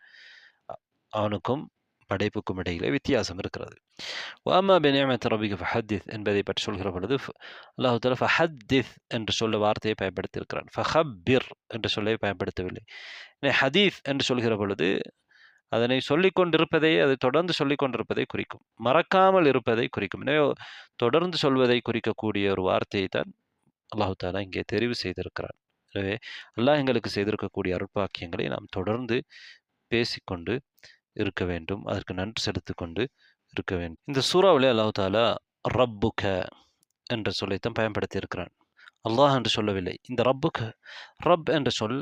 அவனுக்கும் படைப்புக்கும் இடையிலே வித்தியாசம் இருக்கிறது. வஅம்மா பிநிஅமத்தி ரப்பிக ஃபஹத்திஸ் என்பதை பற்றி சொல்கிற பொழுது அல்லாஹு தஆலா ஃபஹத்திஸ் என்று சொல்ல வார்த்தையை பயன்படுத்தியிருக்கிறான். ஃபஹப்பிர் என்று சொல்லை பயன்படுத்தவில்லை. ஹதீஸ் என்று சொல்கிற பொழுது அதனை சொல்லிக்கொண்டிருப்பதை, அதை தொடர்ந்து சொல்லிக்கொண்டிருப்பதை குறிக்கும், மறக்காமல் இருப்பதை குறிக்கும். எனவே தொடர்ந்து சொல்வதை குறிக்கக்கூடிய ஒரு வார்த்தையை தான் அல்லாஹு தாலா இங்கே தெரிவு செய்திருக்கிறான். எனவே அல்லாஹ் எங்களுக்கு செய்திருக்கக்கூடிய அருட்பாக்கியங்களை நாம் தொடர்ந்து பேசிக்கொண்டு இருக்க வேண்டும், அதற்கு நன்றி செலுத்திக் கொண்டு இருக்க வேண்டும். இந்த சூறாவிலே அல்லாஹு தாலா ரப்புக என்ற சொல்லைத்தான் பயன்படுத்தி இருக்கிறான், அல்லாஹ் என்று சொல்லவில்லை. இந்த ரப்புக, ரப் என்ற சொல்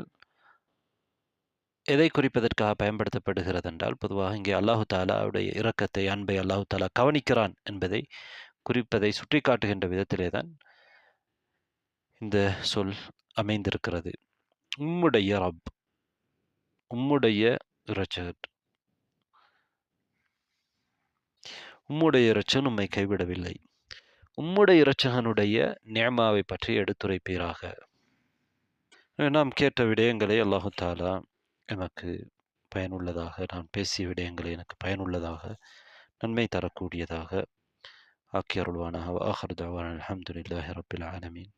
எதை குறிப்பதற்காக பயன்படுத்தப்படுகிறது என்றால், பொதுவாக இங்கே அல்லாஹு தாலாவுடைய இரக்கத்தை, அன்பை அல்லாஹு தாலா கவனிக்கிறான் என்பதை குறிப்பதை சுட்டி காட்டுகின்ற விதத்திலே தான் இந்த சொல் அமைந்திருக்கிறது. உம்முடைய ரப், உம்முடைய இரட்சகர், உம்முடைய இரட்சகன் உம்மை கைவிடவில்லை, உம்முடைய இரட்சகனுடைய நியமாவை பற்றி எடுத்துரைப்பீராக. நாம் கேட்ட விடயங்களை அல்லாஹு தாலா எனக்கு பயனுள்ளதாக, நான் பேசிய விடயங்களை எனக்கு பயனுள்ளதாக, நன்மை தரக்கூடியதாக ஆக்கி அருள்வானாக. ஆகிர் தஅவானா அல்ஹம்துலில்லாஹி ரப்பில் ஆலமீன்.